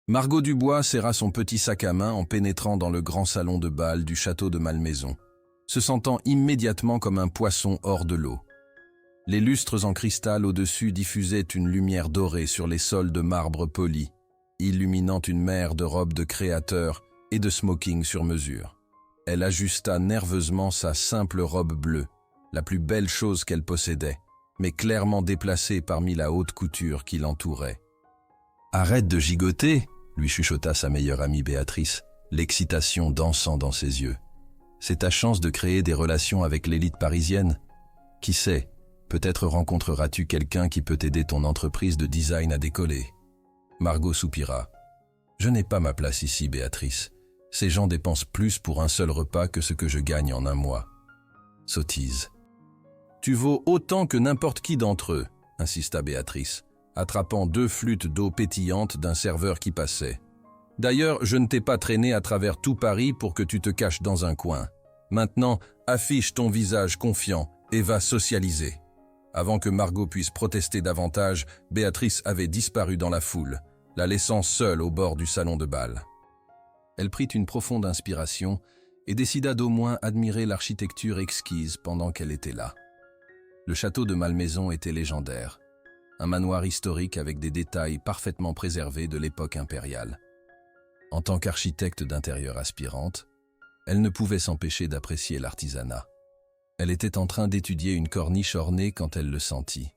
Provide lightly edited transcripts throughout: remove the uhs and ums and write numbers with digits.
Margot Dubois serra son petit sac à main en pénétrant dans le grand salon de bal du château de Malmaison, se sentant immédiatement comme un poisson hors de l'eau. Les lustres en cristal au-dessus diffusaient une lumière dorée sur les sols de marbre poli, illuminant une mer de robes de créateurs et de smoking sur mesure. Elle ajusta nerveusement sa simple robe bleue, la plus belle chose qu'elle possédait, mais clairement déplacée parmi la haute couture qui l'entourait. « Arrête de gigoter !» lui chuchota sa meilleure amie Béatrice, l'excitation dansant dans ses yeux. « C'est ta chance de créer des relations avec l'élite parisienne. Qui sait, peut-être rencontreras-tu quelqu'un qui peut aider ton entreprise de design à décoller. » Margot soupira. « Je n'ai pas ma place ici, Béatrice. Ces gens dépensent plus pour un seul repas que ce que je gagne en un mois. » Sottise. « Tu vaux autant que n'importe qui d'entre eux, » insista Béatrice, attrapant 2 flûtes d'eau pétillante d'un serveur qui passait. « D'ailleurs, je ne t'ai pas traîné à travers tout Paris pour que tu te caches dans un coin. Maintenant, affiche ton visage confiant et va socialiser. » Avant que Margot puisse protester davantage, Béatrice avait disparu dans la foule, la laissant seule au bord du salon de bal. Elle prit une profonde inspiration et décida d'au moins admirer l'architecture exquise pendant qu'elle était là. Le château de Malmaison était légendaire, un manoir historique avec des détails parfaitement préservés de l'époque impériale. En tant qu'architecte d'intérieur aspirante, elle ne pouvait s'empêcher d'apprécier l'artisanat. Elle était en train d'étudier une corniche ornée quand elle le sentit.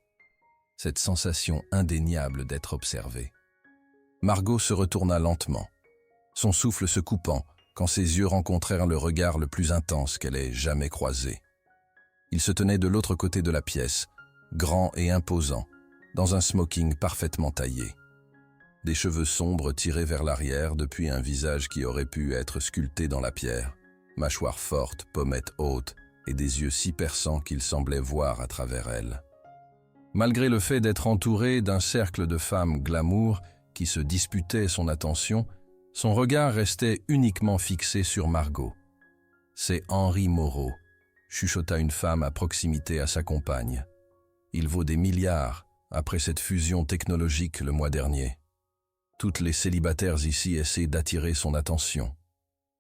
Cette sensation indéniable d'être observée. Margot se retourna lentement, son souffle se coupant quand ses yeux rencontrèrent le regard le plus intense qu'elle ait jamais croisé. Il se tenait de l'autre côté de la pièce, grand et imposant, dans un smoking parfaitement taillé. Des cheveux sombres tirés vers l'arrière depuis un visage qui aurait pu être sculpté dans la pierre, mâchoire forte, pommettes hautes et des yeux si perçants qu'il semblait voir à travers elle. Malgré le fait d'être entouré d'un cercle de femmes glamour qui se disputaient son attention, son regard restait uniquement fixé sur Margot. « C'est Henri Moreau », chuchota une femme à proximité à sa compagne. « Il vaut des milliards après cette fusion technologique le mois dernier. » Toutes les célibataires ici essaient d'attirer son attention.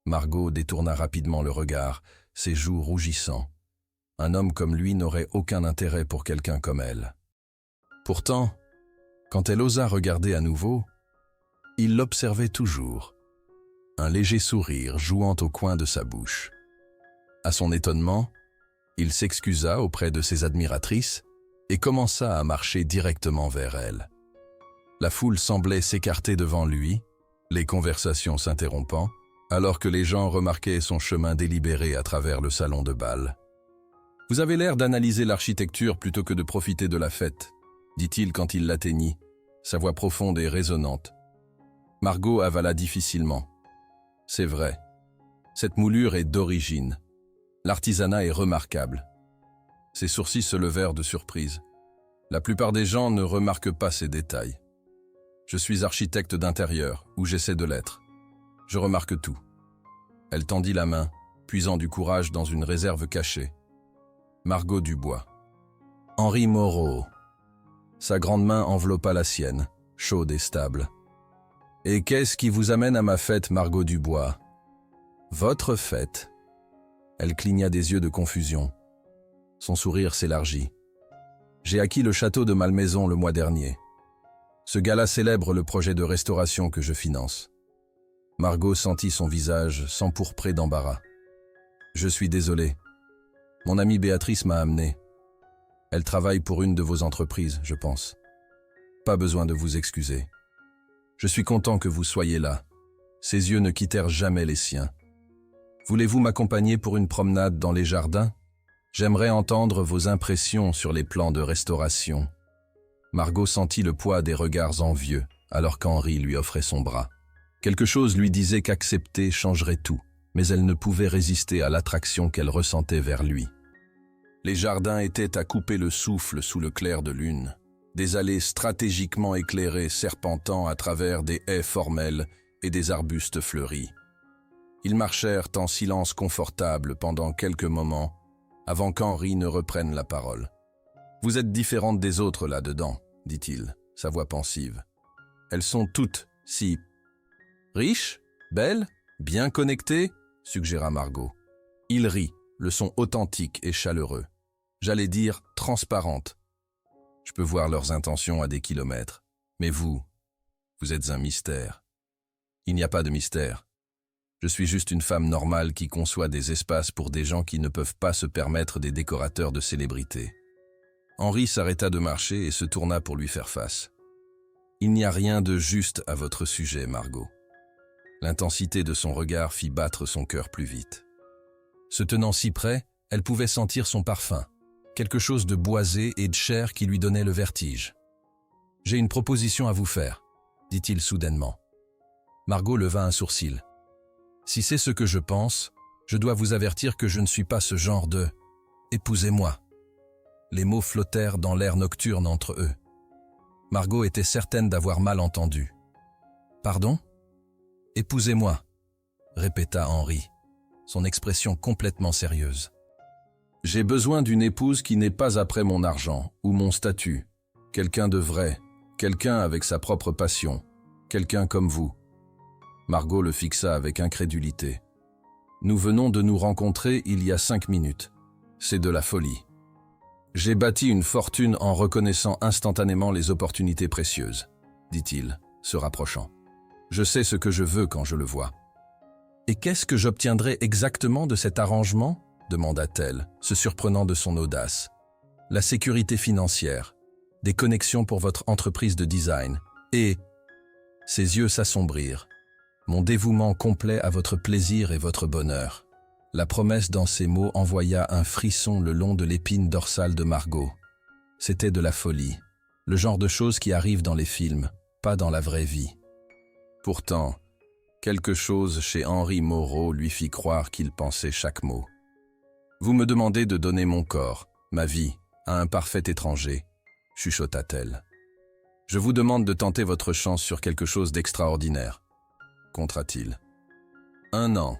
Margot détourna rapidement le regard, ses joues rougissant. Un homme comme lui n'aurait aucun intérêt pour quelqu'un comme elle. Pourtant, quand elle osa regarder à nouveau, il l'observait toujours, un léger sourire jouant au coin de sa bouche. À son étonnement, il s'excusa auprès de ses admiratrices et commença à marcher directement vers elle. La foule semblait s'écarter devant lui, les conversations s'interrompant, alors que les gens remarquaient son chemin délibéré à travers le salon de bal. « Vous avez l'air d'analyser l'architecture plutôt que de profiter de la fête », dit-il quand il l'atteignit, sa voix profonde et résonnante. Margot avala difficilement. « C'est vrai. Cette moulure est d'origine. L'artisanat est remarquable. » Ses sourcils se levèrent de surprise. La plupart des gens ne remarquent pas ces détails. Je suis architecte d'intérieur, ou j'essaie de l'être. Je remarque tout. Elle tendit la main, puisant du courage dans une réserve cachée. Margot Dubois. Henri Moreau. Sa grande main enveloppa la sienne, chaude et stable. Et qu'est-ce qui vous amène à ma fête, Margot Dubois? Votre fête. Elle cligna des yeux de confusion. Son sourire s'élargit. J'ai acquis le château de Malmaison le mois dernier. Ce gala célèbre le projet de restauration que je finance. Margot sentit son visage s'empourprer d'embarras. Je suis désolé. Mon amie Béatrice m'a amené. Elle travaille pour une de vos entreprises, je pense. Pas besoin de vous excuser. Je suis content que vous soyez là. Ses yeux ne quittèrent jamais les siens. Voulez-vous m'accompagner pour une promenade dans les jardins? J'aimerais entendre vos impressions sur les plans de restauration. Margot sentit le poids des regards envieux, alors qu'Henri lui offrait son bras. Quelque chose lui disait qu'accepter changerait tout, mais elle ne pouvait résister à l'attraction qu'elle ressentait vers lui. Les jardins étaient à couper le souffle sous le clair de lune. Des allées stratégiquement éclairées serpentant à travers des haies formelles et des arbustes fleuris. Ils marchèrent en silence confortable pendant quelques moments, avant qu'Henri ne reprenne la parole. « Vous êtes différente des autres là-dedans, dit-il, sa voix pensive. Elles sont toutes si Riche? Belle? Bien connectée? Suggéra Margot. Il rit, le son authentique et chaleureux. J'allais dire transparente. Je peux voir leurs intentions à des kilomètres. Mais vous êtes un mystère. Il n'y a pas de mystère. Je suis juste une femme normale qui conçoit des espaces pour des gens qui ne peuvent pas se permettre des décorateurs de célébrités. Henri s'arrêta de marcher et se tourna pour lui faire face. Il n'y a rien de juste à votre sujet, Margot. L'intensité de son regard fit battre son cœur plus vite. Se tenant si près, elle pouvait sentir son parfum, quelque chose de boisé et de chair qui lui donnait le vertige. « J'ai une proposition à vous faire », dit-il soudainement. Margot leva un sourcil. « Si c'est ce que je pense, je dois vous avertir que je ne suis pas ce genre de « épousez-moi ». Les mots flottèrent dans l'air nocturne entre eux. Margot était certaine d'avoir mal entendu. « Pardon ? Épousez-moi », répéta Henri, son expression complètement sérieuse. « J'ai besoin d'une épouse qui n'est pas après mon argent ou mon statut. Quelqu'un de vrai, quelqu'un avec sa propre passion, quelqu'un comme vous. » Margot le fixa avec incrédulité. « Nous venons de nous rencontrer il y a 5 minutes. C'est de la folie. J'ai bâti une fortune en reconnaissant instantanément les opportunités précieuses, » dit-il, se rapprochant. « Je sais ce que je veux quand je le vois. »« Et qu'est-ce que j'obtiendrai exactement de cet arrangement ?» demanda-t-elle, se surprenant de son audace. « La sécurité financière, des connexions pour votre entreprise de design, et... » Ses yeux s'assombrirent. « Mon dévouement complet à votre plaisir et votre bonheur. » La promesse dans ces mots envoya un frisson le long de l'épine dorsale de Margot. C'était de la folie, le genre de choses qui arrivent dans les films, pas dans la vraie vie. Pourtant, quelque chose chez Henri Moreau lui fit croire qu'il pensait chaque mot. « Vous me demandez de donner mon corps, ma vie, à un parfait étranger, » chuchota-t-elle. « Je vous demande de tenter votre chance sur quelque chose d'extraordinaire, » contra-t-il. « 1 an.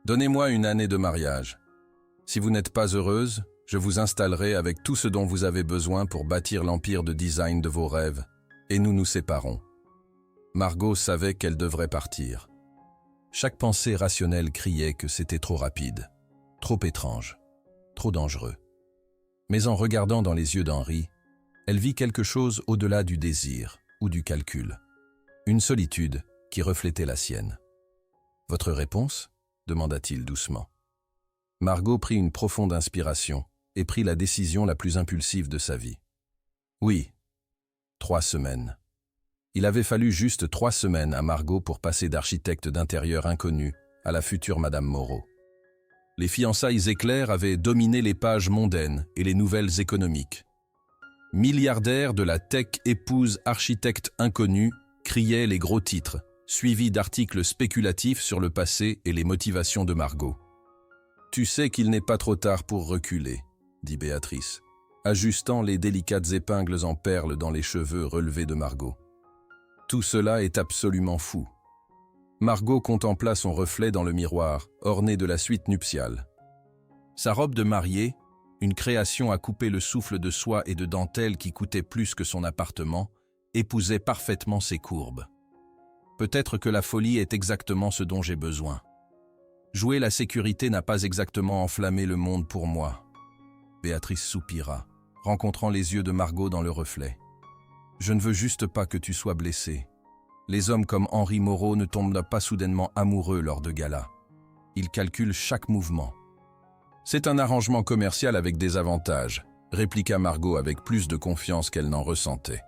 Donnez-moi une année de mariage. Si vous n'êtes pas heureuse, je vous installerai avec tout ce dont vous avez besoin pour bâtir l'empire de design de vos rêves, et nous nous séparons. » Margot savait qu'elle devrait partir. Chaque pensée rationnelle criait que c'était trop rapide, trop étrange, trop dangereux. Mais en regardant dans les yeux d'Henri, elle vit quelque chose au-delà du désir ou du calcul. Une solitude qui reflétait la sienne. « Votre réponse ?» demanda-t-il doucement. Margot prit une profonde inspiration et prit la décision la plus impulsive de sa vie. Oui, 3 semaines. Il avait fallu juste 3 semaines à Margot pour passer d'architecte d'intérieur inconnu à la future Madame Moreau. Les fiançailles éclairs avaient dominé les pages mondaines et les nouvelles économiques. Milliardaire de la tech épouse architecte inconnu, criaient les gros titres, suivis d'articles spéculatifs sur le passé et les motivations de Margot. « Tu sais qu'il n'est pas trop tard pour reculer », dit Béatrice, ajustant les délicates épingles en perles dans les cheveux relevés de Margot. « Tout cela est absolument fou. » Margot contempla son reflet dans le miroir, orné de la suite nuptiale. Sa robe de mariée, une création à couper le souffle de soie et de dentelle qui coûtait plus que son appartement, épousait parfaitement ses courbes. Peut-être que la folie est exactement ce dont j'ai besoin. Jouer la sécurité n'a pas exactement enflammé le monde pour moi. Béatrice soupira, rencontrant les yeux de Margot dans le reflet. Je ne veux juste pas que tu sois blessée. Les hommes comme Henri Moreau ne tombent pas soudainement amoureux lors de galas. Ils calculent chaque mouvement. C'est un arrangement commercial avec des avantages, répliqua Margot avec plus de confiance qu'elle n'en ressentait.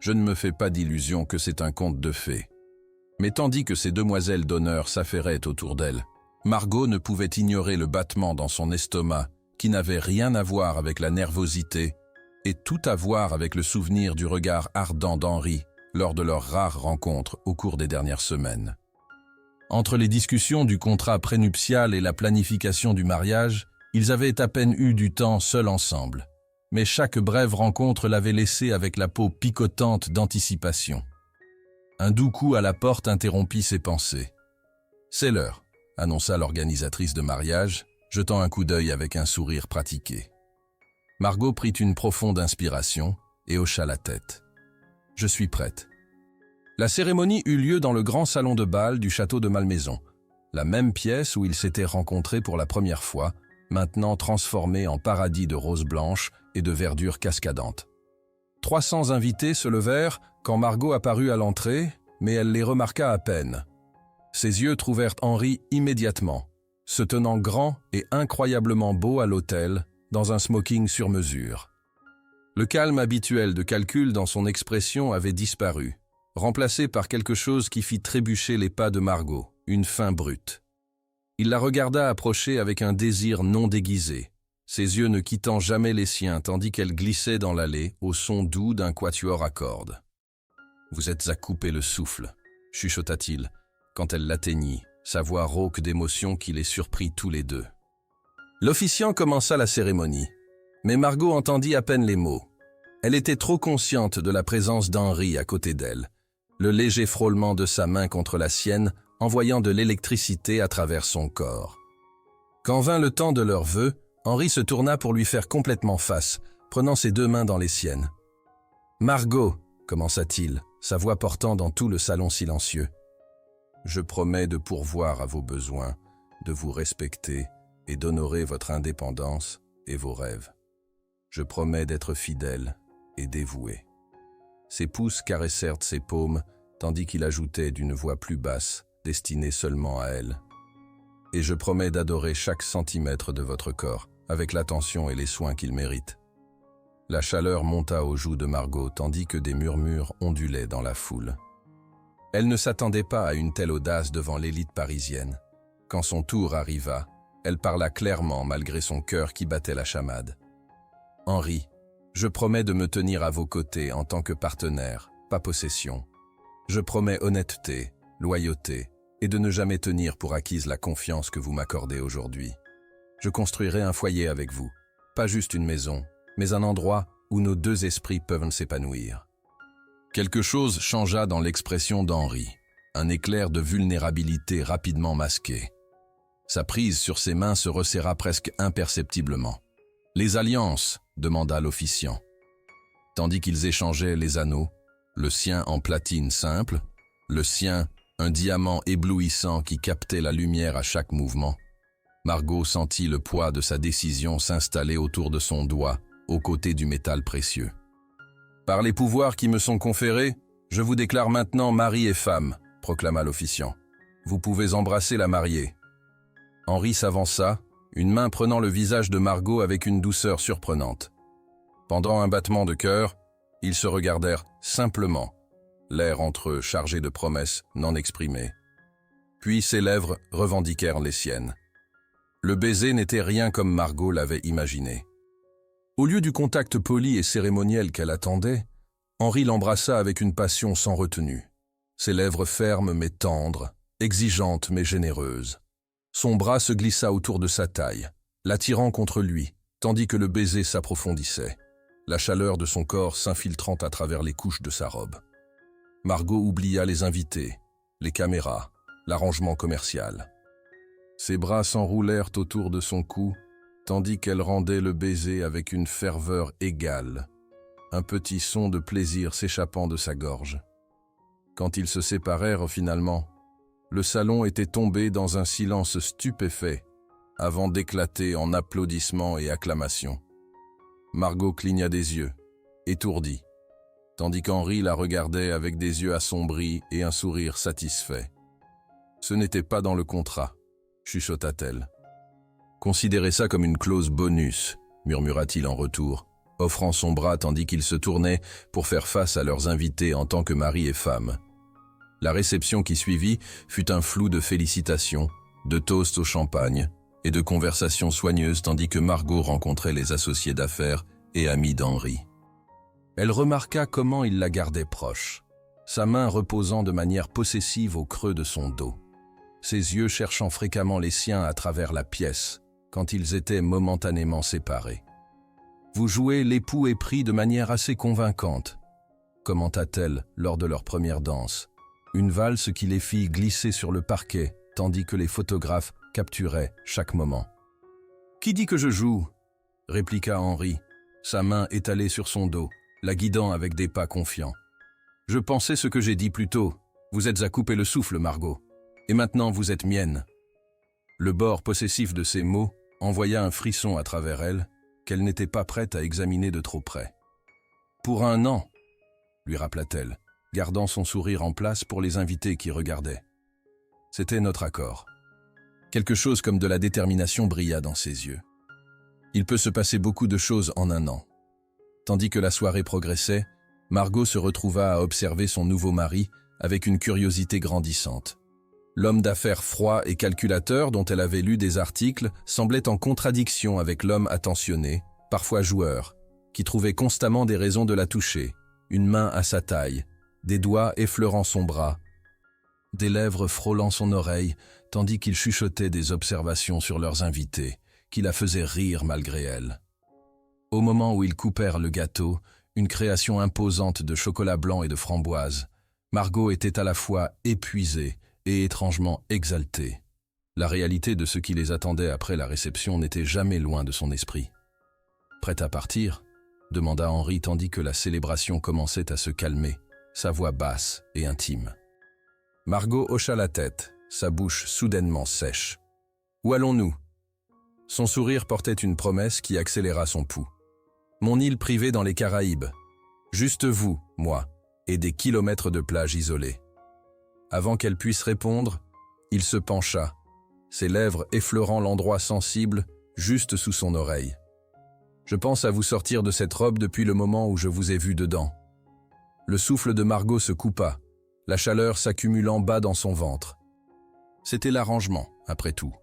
Je ne me fais pas d'illusion que c'est un conte de fées. Mais tandis que ces demoiselles d'honneur s'affairaient autour d'elle, Margot ne pouvait ignorer le battement dans son estomac qui n'avait rien à voir avec la nervosité et tout à voir avec le souvenir du regard ardent d'Henri lors de leur rare rencontre au cours des dernières semaines. Entre les discussions du contrat prénuptial et la planification du mariage, ils avaient à peine eu du temps seuls ensemble. Mais chaque brève rencontre l'avait laissé avec la peau picotante d'anticipation. Un doux coup à la porte interrompit ses pensées. « C'est l'heure », annonça l'organisatrice de mariage, jetant un coup d'œil avec un sourire pratiqué. Margot prit une profonde inspiration et hocha la tête. « Je suis prête. » La cérémonie eut lieu dans le grand salon de bal du château de Malmaison, la même pièce où ils s'étaient rencontrés pour la première fois, maintenant transformée en paradis de roses blanches et de verdure cascadante. 300 invités se levèrent quand Margot apparut à l'entrée, mais elle les remarqua à peine. Ses yeux trouvèrent Henri immédiatement, se tenant grand et incroyablement beau à l'autel, dans un smoking sur mesure. Le calme habituel de calcul dans son expression avait disparu, remplacé par quelque chose qui fit trébucher les pas de Margot, une faim brute. Il la regarda approcher avec un désir non déguisé, ses yeux ne quittant jamais les siens tandis qu'elle glissait dans l'allée au son doux d'un quatuor à cordes. « Vous êtes à couper le souffle », chuchota-t-il, quand elle l'atteignit, sa voix rauque d'émotion qui les surprit tous les deux. L'officiant commença la cérémonie, mais Margot entendit à peine les mots. Elle était trop consciente de la présence d'Henri à côté d'elle, le léger frôlement de sa main contre la sienne envoyant de l'électricité à travers son corps. Quand vint le temps de leurs vœux, Henri se tourna pour lui faire complètement face, prenant ses deux mains dans les siennes. « Margot » commença-t-il, sa voix portant dans tout le salon silencieux. « Je promets de pourvoir à vos besoins, de vous respecter et d'honorer votre indépendance et vos rêves. Je promets d'être fidèle et dévoué. » Ses pouces caressèrent ses paumes, tandis qu'il ajoutait d'une voix plus basse, destinée seulement à elle. « Et je promets d'adorer chaque centimètre de votre corps, avec l'attention et les soins qu'il mérite. » La chaleur monta aux joues de Margot, tandis que des murmures ondulaient dans la foule. Elle ne s'attendait pas à une telle audace devant l'élite parisienne. Quand son tour arriva, elle parla clairement malgré son cœur qui battait la chamade. « Henri, je promets de me tenir à vos côtés en tant que partenaire, pas possession. Je promets honnêteté, loyauté, et de ne jamais tenir pour acquise la confiance que vous m'accordez aujourd'hui. Je construirai un foyer avec vous, pas juste une maison, mais un endroit où nos deux esprits peuvent s'épanouir. » Quelque chose changea dans l'expression d'Henri, un éclair de vulnérabilité rapidement masqué. Sa prise sur ses mains se resserra presque imperceptiblement. « Les alliances » demanda l'officiant. Tandis qu'ils échangeaient les anneaux, le sien en platine simple, le sien un diamant éblouissant qui captait la lumière à chaque mouvement, Margot sentit le poids de sa décision s'installer autour de son doigt, aux côtés du métal précieux. « Par les pouvoirs qui me sont conférés, je vous déclare maintenant mari et femme, » proclama l'officiant. « Vous pouvez embrasser la mariée. » Henri s'avança, une main prenant le visage de Margot avec une douceur surprenante. Pendant un battement de cœur, ils se regardèrent simplement, l'air entre eux chargé de promesses non exprimées. Puis ses lèvres revendiquèrent les siennes. Le baiser n'était rien comme Margot l'avait imaginé. Au lieu du contact poli et cérémoniel qu'elle attendait, Henri l'embrassa avec une passion sans retenue. Ses lèvres fermes mais tendres, exigeantes mais généreuses. Son bras se glissa autour de sa taille, l'attirant contre lui, tandis que le baiser s'approfondissait, la chaleur de son corps s'infiltrant à travers les couches de sa robe. Margot oublia les invités, les caméras, l'arrangement commercial. Ses bras s'enroulèrent autour de son cou, tandis qu'elle rendait le baiser avec une ferveur égale, un petit son de plaisir s'échappant de sa gorge. Quand ils se séparèrent finalement, le salon était tombé dans un silence stupéfait, avant d'éclater en applaudissements et acclamations. Margot cligna des yeux, étourdie, tandis qu'Henri la regardait avec des yeux assombris et un sourire satisfait. « Ce n'était pas dans le contrat », chuchota-t-elle. « Considérez ça comme une clause bonus », murmura-t-il en retour, offrant son bras tandis qu'ils se tournaient pour faire face à leurs invités en tant que mari et femme. La réception qui suivit fut un flou de félicitations, de toasts au champagne et de conversations soigneuses tandis que Margot rencontrait les associés d'affaires et amis d'Henri. Elle remarqua comment il la gardait proche, sa main reposant de manière possessive au creux de son dos, ses yeux cherchant fréquemment les siens à travers la pièce quand ils étaient momentanément séparés. « Vous jouez l'époux épris de manière assez convaincante », commenta-t-elle lors de leur première danse, une valse qui les fit glisser sur le parquet tandis que les photographes capturaient chaque moment. « Qui dit que je joue ?» répliqua Henri, sa main étalée sur son dos, la guidant avec des pas confiants. Je pensais ce que j'ai dit plus tôt. Vous êtes à couper le souffle, Margot. Et maintenant vous êtes mienne. Le bord possessif de ces mots envoya un frisson à travers elle, qu'elle n'était pas prête à examiner de trop près. Pour un an, lui rappela-t-elle, gardant son sourire en place pour les invités qui regardaient. C'était notre accord. Quelque chose comme de la détermination brilla dans ses yeux. Il peut se passer beaucoup de choses en un an. Tandis que la soirée progressait, Margot se retrouva à observer son nouveau mari avec une curiosité grandissante. L'homme d'affaires froid et calculateur dont elle avait lu des articles semblait en contradiction avec l'homme attentionné, parfois joueur, qui trouvait constamment des raisons de la toucher, une main à sa taille, des doigts effleurant son bras, des lèvres frôlant son oreille, tandis qu'il chuchotait des observations sur leurs invités, qui la faisaient rire malgré elle. Au moment où ils coupèrent le gâteau, une création imposante de chocolat blanc et de framboises, Margot était à la fois épuisée et étrangement exaltée. La réalité de ce qui les attendait après la réception n'était jamais loin de son esprit. « Prête à partir ?» demanda Henri tandis que la célébration commençait à se calmer, sa voix basse et intime. Margot hocha la tête, sa bouche soudainement sèche. « Où allons-nous » Son sourire portait une promesse qui accéléra son pouls. « Mon île privée dans les Caraïbes. Juste vous, moi, et des kilomètres de plage isolée. » Avant qu'elle puisse répondre, il se pencha, ses lèvres effleurant l'endroit sensible juste sous son oreille. « Je pense à vous sortir de cette robe depuis le moment où je vous ai vu dedans. » Le souffle de Margot se coupa, la chaleur s'accumulant bas dans son ventre. C'était l'arrangement, après tout,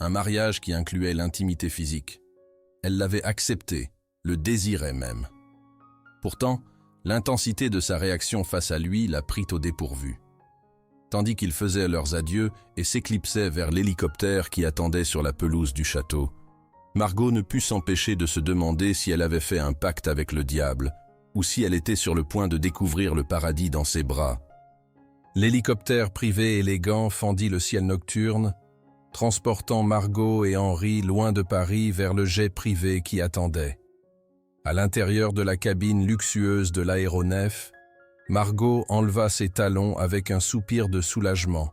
un mariage qui incluait l'intimité physique. Elle l'avait accepté, le désirait même. Pourtant, l'intensité de sa réaction face à lui la prit au dépourvu. Tandis qu'ils faisaient leurs adieux et s'éclipsaient vers l'hélicoptère qui attendait sur la pelouse du château, Margot ne put s'empêcher de se demander si elle avait fait un pacte avec le diable ou si elle était sur le point de découvrir le paradis dans ses bras. L'hélicoptère privé élégant fendit le ciel nocturne, transportant Margot et Henri loin de Paris vers le jet privé qui attendait. À l'intérieur de la cabine luxueuse de l'aéronef, Margot enleva ses talons avec un soupir de soulagement,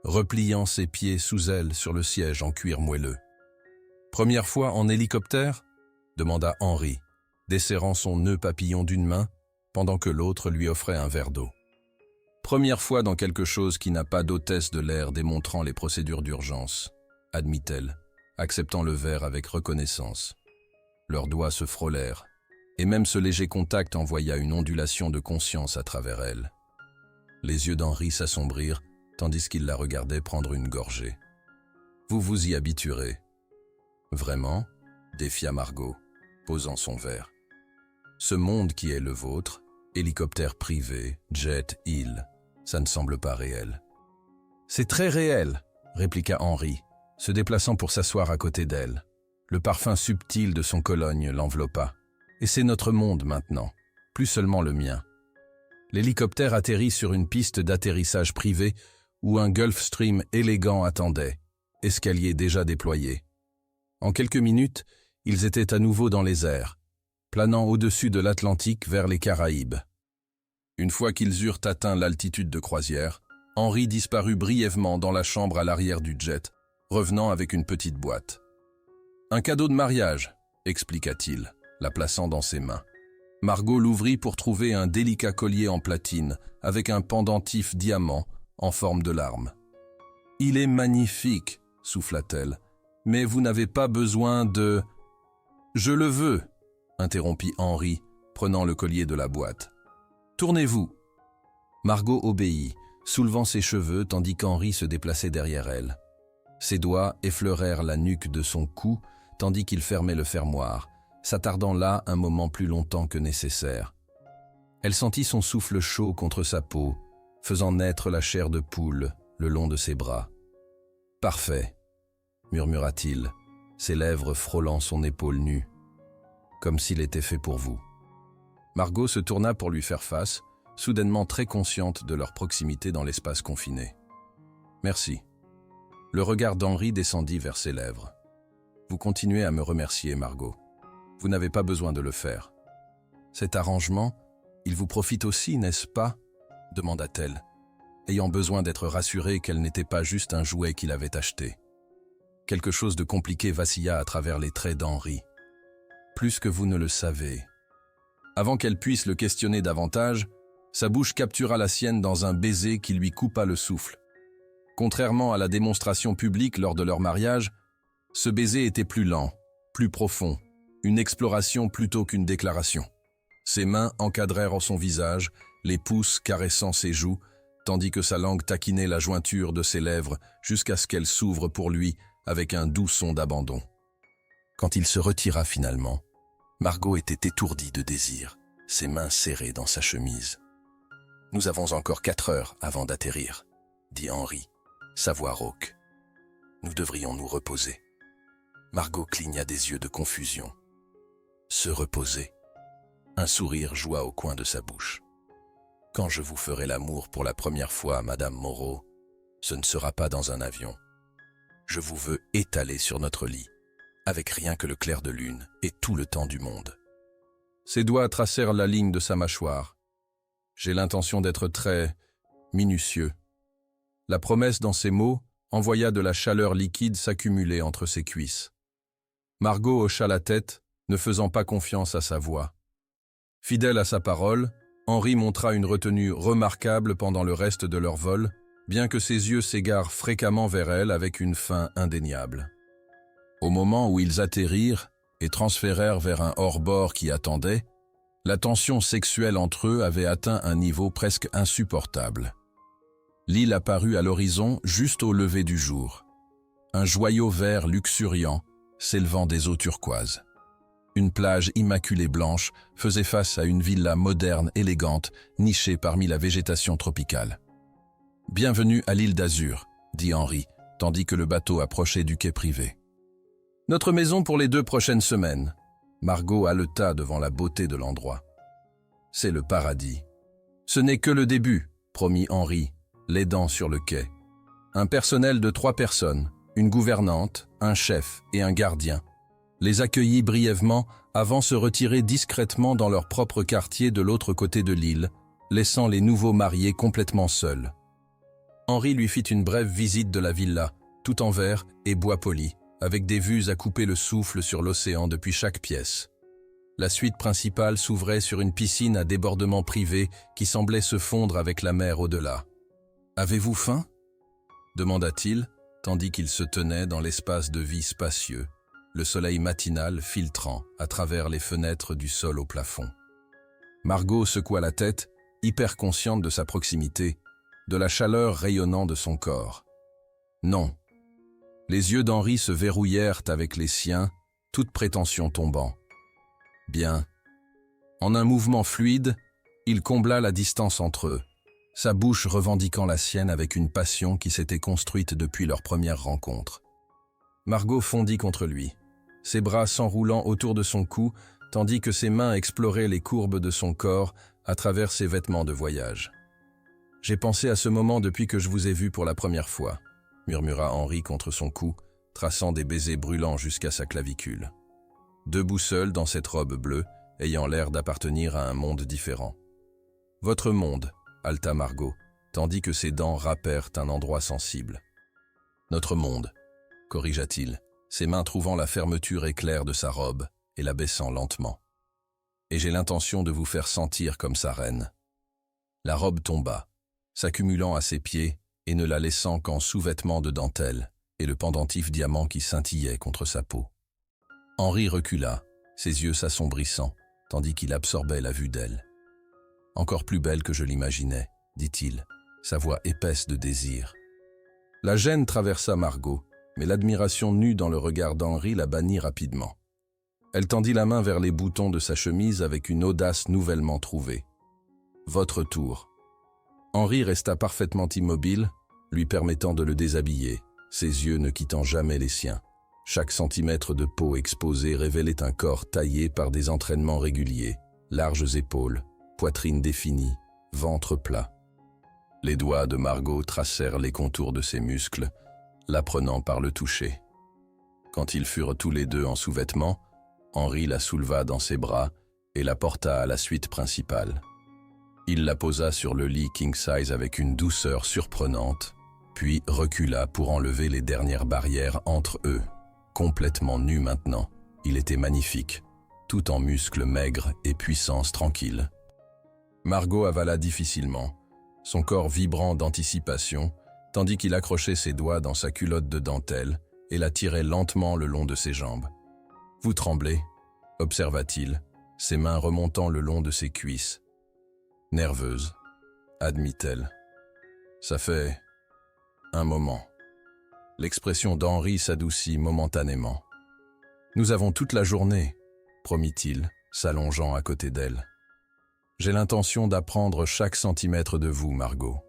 repliant ses pieds sous elle sur le siège en cuir moelleux. « Première fois en hélicoptère ?» demanda Henri, desserrant son nœud papillon d'une main, pendant que l'autre lui offrait un verre d'eau. « Première fois dans quelque chose qui n'a pas d'hôtesse de l'air démontrant les procédures d'urgence, » admit-elle, acceptant le verre avec reconnaissance. Leurs doigts se frôlèrent, et même ce léger contact envoya une ondulation de conscience à travers elle. Les yeux d'Henri s'assombrirent, tandis qu'il la regardait prendre une gorgée. « Vous vous y habituerez. »« Vraiment ?» défia Margot, posant son verre. « Ce monde qui est le vôtre, hélicoptère privé, jet, île, ça ne semble pas réel. »« C'est très réel !» répliqua Henri, se déplaçant pour s'asseoir à côté d'elle. Le parfum subtil de son cologne l'enveloppa. Et c'est notre monde maintenant, plus seulement le mien. L'hélicoptère atterrit sur une piste d'atterrissage privée où un Gulfstream élégant attendait, escalier déjà déployé. En quelques minutes, ils étaient à nouveau dans les airs, planant au-dessus de l'Atlantique vers les Caraïbes. Une fois qu'ils eurent atteint l'altitude de croisière, Henri disparut brièvement dans la chambre à l'arrière du jet, revenant avec une petite boîte. « Un cadeau de mariage », expliqua-t-il, la plaçant dans ses mains. Margot l'ouvrit pour trouver un délicat collier en platine avec un pendentif diamant en forme de larme. « Il est magnifique, » souffla-t-elle, « mais vous n'avez pas besoin de... »« Je le veux, » interrompit Henri, prenant le collier de la boîte. « Tournez-vous. » Margot obéit, soulevant ses cheveux tandis qu'Henri se déplaçait derrière elle. Ses doigts effleurèrent la nuque de son cou tandis qu'il fermait le fermoir, s'attardant là un moment plus longtemps que nécessaire. Elle sentit son souffle chaud contre sa peau, faisant naître la chair de poule le long de ses bras. « Parfait », murmura-t-il, ses lèvres frôlant son épaule nue, comme s'il était fait pour vous. Margot se tourna pour lui faire face, soudainement très consciente de leur proximité dans l'espace confiné. « Merci. » Le regard d'Henri descendit vers ses lèvres. « Vous continuez à me remercier, Margot. Vous n'avez pas besoin de le faire. Cet arrangement, il vous profite aussi, n'est-ce pas ?» demanda-t-elle, ayant besoin d'être rassurée qu'elle n'était pas juste un jouet qu'il avait acheté. Quelque chose de compliqué vacilla à travers les traits d'Henri. Plus que vous ne le savez. Avant qu'elle puisse le questionner davantage, sa bouche captura la sienne dans un baiser qui lui coupa le souffle. Contrairement à la démonstration publique lors de leur mariage, ce baiser était plus lent, plus profond, une exploration plutôt qu'une déclaration. Ses mains encadrèrent son visage, les pouces caressant ses joues, tandis que sa langue taquinait la jointure de ses lèvres jusqu'à ce qu'elle s'ouvre pour lui avec un doux son d'abandon. Quand il se retira finalement, Margot était étourdie de désir, ses mains serrées dans sa chemise. « Nous avons encore 4 heures avant d'atterrir, » dit Henri, sa voix rauque. « Nous devrions nous reposer. » Margot cligna des yeux de confusion. Se reposer. Un sourire joua au coin de sa bouche. « Quand je vous ferai l'amour pour la première fois, Madame Moreau, ce ne sera pas dans un avion. Je vous veux étalé sur notre lit, avec rien que le clair de lune et tout le temps du monde. » Ses doigts tracèrent la ligne de sa mâchoire. « J'ai l'intention d'être très minutieux. » La promesse dans ces mots envoya de la chaleur liquide s'accumuler entre ses cuisses. Margot hocha la tête, ne faisant pas confiance à sa voix. Fidèle à sa parole, Henri montra une retenue remarquable pendant le reste de leur vol, bien que ses yeux s'égarent fréquemment vers elle avec une faim indéniable. Au moment où ils atterrirent et transférèrent vers un hors-bord qui attendait, la tension sexuelle entre eux avait atteint un niveau presque insupportable. L'île apparut à l'horizon juste au lever du jour. Un joyau vert luxuriant s'élevant des eaux turquoises. Une plage immaculée blanche faisait face à une villa moderne élégante nichée parmi la végétation tropicale. « Bienvenue à l'île d'Azur », dit Henri, tandis que le bateau approchait du quai privé. « Notre maison pour les 2 prochaines semaines. » Margot haleta devant la beauté de l'endroit. « C'est le paradis. »« Ce n'est que le début, » promit Henri, l'aidant sur le quai. Un personnel de 3 personnes, une gouvernante, un chef et un gardien, les accueillit brièvement avant se retirer discrètement dans leur propre quartier de l'autre côté de l'île, laissant les nouveaux mariés complètement seuls. Henri lui fit une brève visite de la villa, tout en verre et bois poli, avec des vues à couper le souffle sur l'océan depuis chaque pièce. La suite principale s'ouvrait sur une piscine à débordement privé qui semblait se fondre avec la mer au-delà. « Avez-vous faim ?» demanda-t-il, tandis qu'il se tenait dans l'espace de vie spacieux, le soleil matinal filtrant à travers les fenêtres du sol au plafond. Margot secoua la tête, hyper consciente de sa proximité, de la chaleur rayonnant de son corps. Non. Les yeux d'Henri se verrouillèrent avec les siens, toute prétention tombant. Bien. En un mouvement fluide, il combla la distance entre eux, sa bouche revendiquant la sienne avec une passion qui s'était construite depuis leur première rencontre. Margot fondit contre lui, ses bras s'enroulant autour de son cou, tandis que ses mains exploraient les courbes de son corps à travers ses vêtements de voyage. « J'ai pensé à ce moment depuis que je vous ai vu pour la première fois », murmura Henri contre son cou, traçant des baisers brûlants jusqu'à sa clavicule. Debout seul dans cette robe bleue, ayant l'air d'appartenir à un monde différent. « Votre monde », haleta Margot, tandis que ses dents râpèrent un endroit sensible. « Notre monde », corrigea-t-il, ses mains trouvant la fermeture éclair de sa robe et la baissant lentement. « Et j'ai l'intention de vous faire sentir comme sa reine. » La robe tomba, s'accumulant à ses pieds et ne la laissant qu'en sous-vêtements de dentelle et le pendentif diamant qui scintillait contre sa peau. Henri recula, ses yeux s'assombrissant, tandis qu'il absorbait la vue d'elle. « Encore plus belle que je l'imaginais, » dit-il, sa voix épaisse de désir. La gêne traversa Margot, mais l'admiration nue dans le regard d'Henri la bannit rapidement. Elle tendit la main vers les boutons de sa chemise avec une audace nouvellement trouvée. « Votre tour. » Henri resta parfaitement immobile, lui permettant de le déshabiller, ses yeux ne quittant jamais les siens. Chaque centimètre de peau exposée révélait un corps taillé par des entraînements réguliers, larges épaules, poitrine définie, ventre plat. Les doigts de Margot tracèrent les contours de ses muscles, la prenant par le toucher. Quand ils furent tous les deux en sous-vêtements, Henri la souleva dans ses bras et la porta à la suite principale. Il la posa sur le lit king-size avec une douceur surprenante, puis recula pour enlever les dernières barrières entre eux. Complètement nu maintenant, il était magnifique, tout en muscles maigres et puissance tranquille. Margot avala difficilement, son corps vibrant d'anticipation, tandis qu'il accrochait ses doigts dans sa culotte de dentelle et la tirait lentement le long de ses jambes. « Vous tremblez ?» observa-t-il, ses mains remontant le long de ses cuisses. « Nerveuse », admit-elle. « Ça fait un moment. » L'expression d'Henri s'adoucit momentanément. « Nous avons toute la journée, » promit-il, s'allongeant à côté d'elle. « J'ai l'intention d'apprendre chaque centimètre de vous, Margot.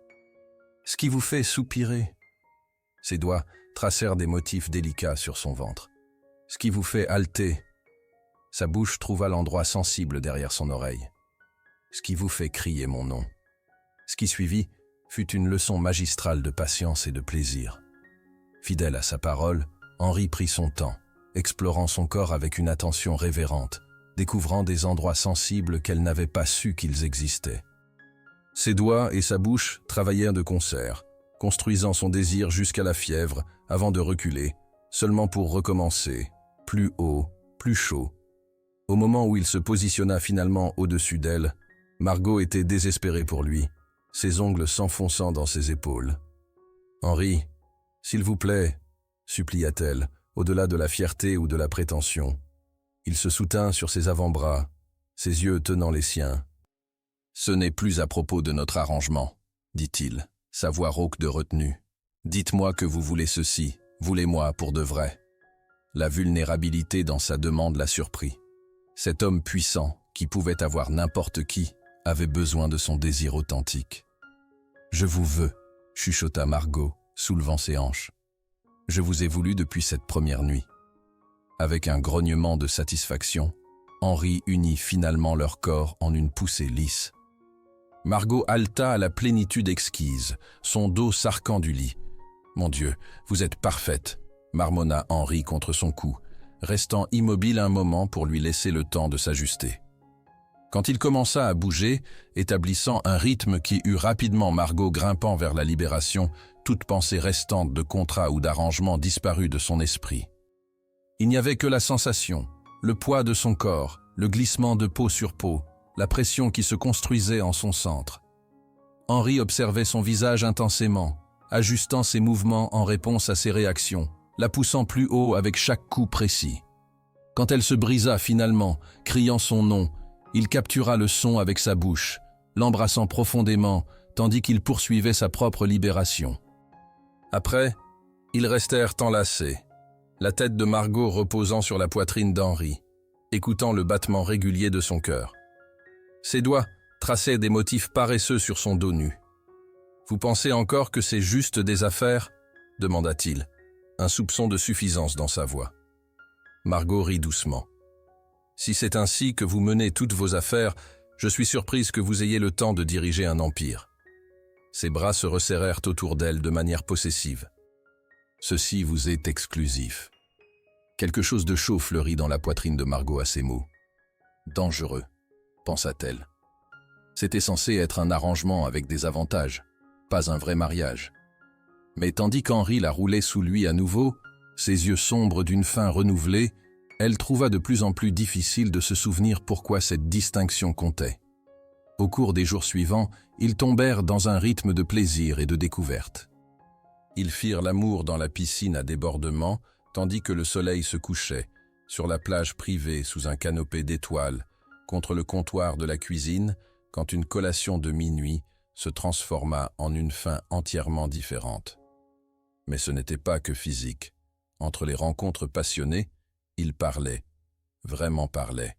Ce qui vous fait soupirer. » Ses doigts tracèrent des motifs délicats sur son ventre. « Ce qui vous fait halter. » Sa bouche trouva l'endroit sensible derrière son oreille. « Ce qui vous fait crier mon nom. » Ce qui suivit fut une leçon magistrale de patience et de plaisir. Fidèle à sa parole, Henri prit son temps, explorant son corps avec une attention révérente, découvrant des endroits sensibles qu'elle n'avait pas su qu'ils existaient. Ses doigts et sa bouche travaillèrent de concert, construisant son désir jusqu'à la fièvre avant de reculer, seulement pour recommencer, plus haut, plus chaud. Au moment où il se positionna finalement au-dessus d'elle, Margot était désespérée pour lui, ses ongles s'enfonçant dans ses épaules. « Henri, s'il vous plaît, » supplia-t-elle, au-delà de la fierté ou de la prétention. Il se soutint sur ses avant-bras, ses yeux tenant les siens. « Ce n'est plus à propos de notre arrangement, » dit-il, sa voix rauque de retenue. « Dites-moi que vous voulez ceci, voulez-moi pour de vrai. » La vulnérabilité dans sa demande la surprit. Cet homme puissant, qui pouvait avoir n'importe qui, avait besoin de son désir authentique. « Je vous veux, » chuchota Margot, soulevant ses hanches. « Je vous ai voulu depuis cette première nuit. » Avec un grognement de satisfaction, Henri unit finalement leur corps en une poussée lisse. Margot haleta à la plénitude exquise, son dos s'arquant du lit. « Mon Dieu, vous êtes parfaite !» marmonna Henri contre son cou, restant immobile un moment pour lui laisser le temps de s'ajuster. Quand il commença à bouger, établissant un rythme qui eut rapidement Margot grimpant vers la libération, toute pensée restante de contrat ou d'arrangement disparut de son esprit. Il n'y avait que la sensation, le poids de son corps, le glissement de peau sur peau, la pression qui se construisait en son centre. Henri observait son visage intensément, ajustant ses mouvements en réponse à ses réactions, la poussant plus haut avec chaque coup précis. Quand elle se brisa finalement, criant son nom, il captura le son avec sa bouche, l'embrassant profondément, tandis qu'il poursuivait sa propre libération. Après, ils restèrent enlacés, la tête de Margot reposant sur la poitrine d'Henri, écoutant le battement régulier de son cœur. Ses doigts traçaient des motifs paresseux sur son dos nu. « Vous pensez encore que c'est juste des affaires ?» demanda-t-il, un soupçon de suffisance dans sa voix. Margot rit doucement. « Si c'est ainsi que vous menez toutes vos affaires, je suis surprise que vous ayez le temps de diriger un empire. » Ses bras se resserrèrent autour d'elle de manière possessive. « Ceci vous est exclusif. » Quelque chose de chaud fleurit dans la poitrine de Margot à ces mots. « Dangereux, » pensa-t-elle. C'était censé être un arrangement avec des avantages, pas un vrai mariage. Mais tandis qu'Henri la roulait sous lui à nouveau, ses yeux sombres d'une faim renouvelée, elle trouva de plus en plus difficile de se souvenir pourquoi cette distinction comptait. Au cours des jours suivants, ils tombèrent dans un rythme de plaisir et de découverte. Ils firent l'amour dans la piscine à débordement, tandis que le soleil se couchait, sur la plage privée sous un canopé d'étoiles, contre le comptoir de la cuisine, quand une collation de minuit se transforma en une fin entièrement différente. Mais ce n'était pas que physique. Entre les rencontres passionnées, il parlait, vraiment parlait.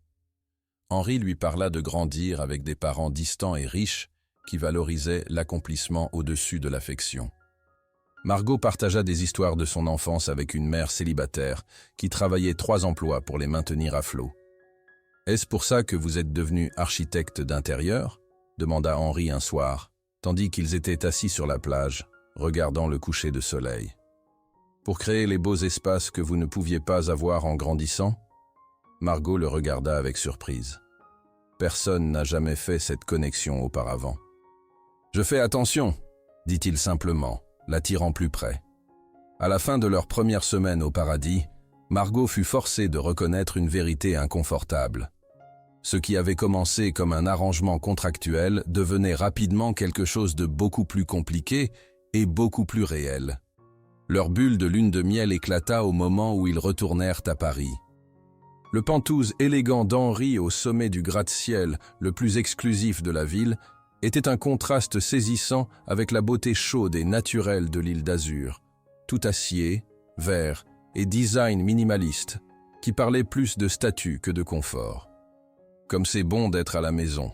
Henri lui parla de grandir avec des parents distants et riches qui valorisaient l'accomplissement au-dessus de l'affection. Margot partagea des histoires de son enfance avec une mère célibataire qui travaillait 3 emplois pour les maintenir à flot. « Est-ce pour ça que vous êtes devenu architecte d'intérieur ?» demanda Henri un soir, tandis qu'ils étaient assis sur la plage, regardant le coucher de soleil. « Pour créer les beaux espaces que vous ne pouviez pas avoir en grandissant ?» Margot le regarda avec surprise. « Personne n'a jamais fait cette connexion auparavant. « Je fais attention », dit-il simplement, l'attirant plus près. À la fin de leur première semaine au paradis, Margot fut forcée de reconnaître une vérité inconfortable. Ce qui avait commencé comme un arrangement contractuel devenait rapidement quelque chose de beaucoup plus compliqué et beaucoup plus réel. Leur bulle de lune de miel éclata au moment où ils retournèrent à Paris. Le pantouse élégant d'Henri au sommet du gratte-ciel le plus exclusif de la ville était un contraste saisissant avec la beauté chaude et naturelle de l'île d'Azur, tout acier, vert et design minimaliste, qui parlait plus de statut que de confort. « Comme c'est bon d'être à la maison »,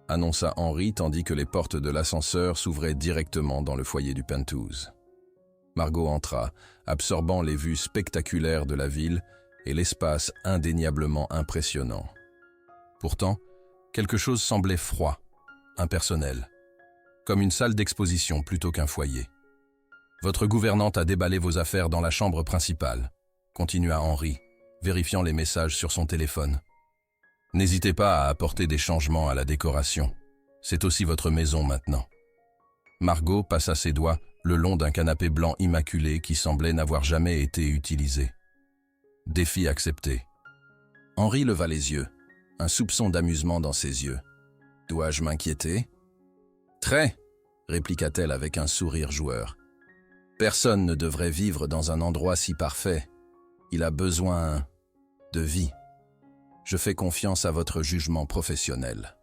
annonça Henri tandis que les portes de l'ascenseur s'ouvraient directement dans le foyer du penthouse. Margot entra, absorbant les vues spectaculaires de la ville et l'espace indéniablement impressionnant. Pourtant, quelque chose semblait froid, impersonnel, comme une salle d'exposition plutôt qu'un foyer. « Votre gouvernante a déballé vos affaires dans la chambre principale », continua Henri, vérifiant les messages sur son téléphone. « N'hésitez pas à apporter des changements à la décoration. C'est aussi votre maison maintenant. » Margot passa ses doigts le long d'un canapé blanc immaculé qui semblait n'avoir jamais été utilisé. Défi accepté. Henri leva les yeux, un soupçon d'amusement dans ses yeux. « Dois-je m'inquiéter ?»« Très !» répliqua-t-elle avec un sourire joueur. « Personne ne devrait vivre dans un endroit si parfait. Il a besoin de vie. Je fais confiance à votre jugement professionnel. »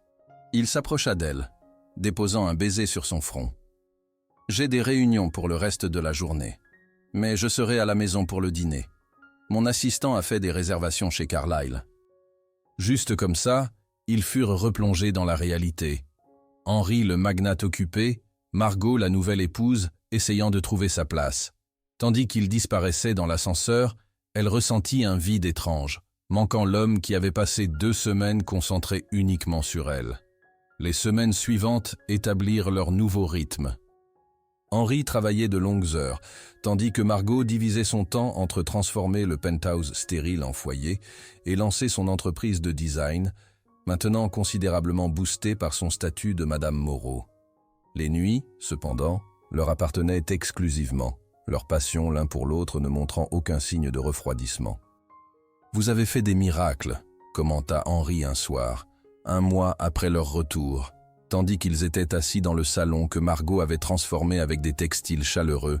Il s'approcha d'elle, déposant un baiser sur son front. « J'ai des réunions pour le reste de la journée, mais je serai à la maison pour le dîner. Mon assistant a fait des réservations chez Carlyle. » Juste comme ça, ils furent replongés dans la réalité. Henri le magnate occupé, Margot la nouvelle épouse essayant de trouver sa place. Tandis qu'il disparaissait dans l'ascenseur, elle ressentit un vide étrange, manquant l'homme qui avait passé 2 semaines concentré uniquement sur elle. Les semaines suivantes établirent leur nouveau rythme. Henri travaillait de longues heures, tandis que Margot divisait son temps entre transformer le penthouse stérile en foyer et lancer son entreprise de design, maintenant considérablement boostée par son statut de Madame Moreau. Les nuits, cependant, leur appartenaient exclusivement, leur passion l'un pour l'autre ne montrant aucun signe de refroidissement. « Vous avez fait des miracles », commenta Henri un soir, 1 mois après leur retour, tandis qu'ils étaient assis dans le salon que Margot avait transformé avec des textiles chaleureux,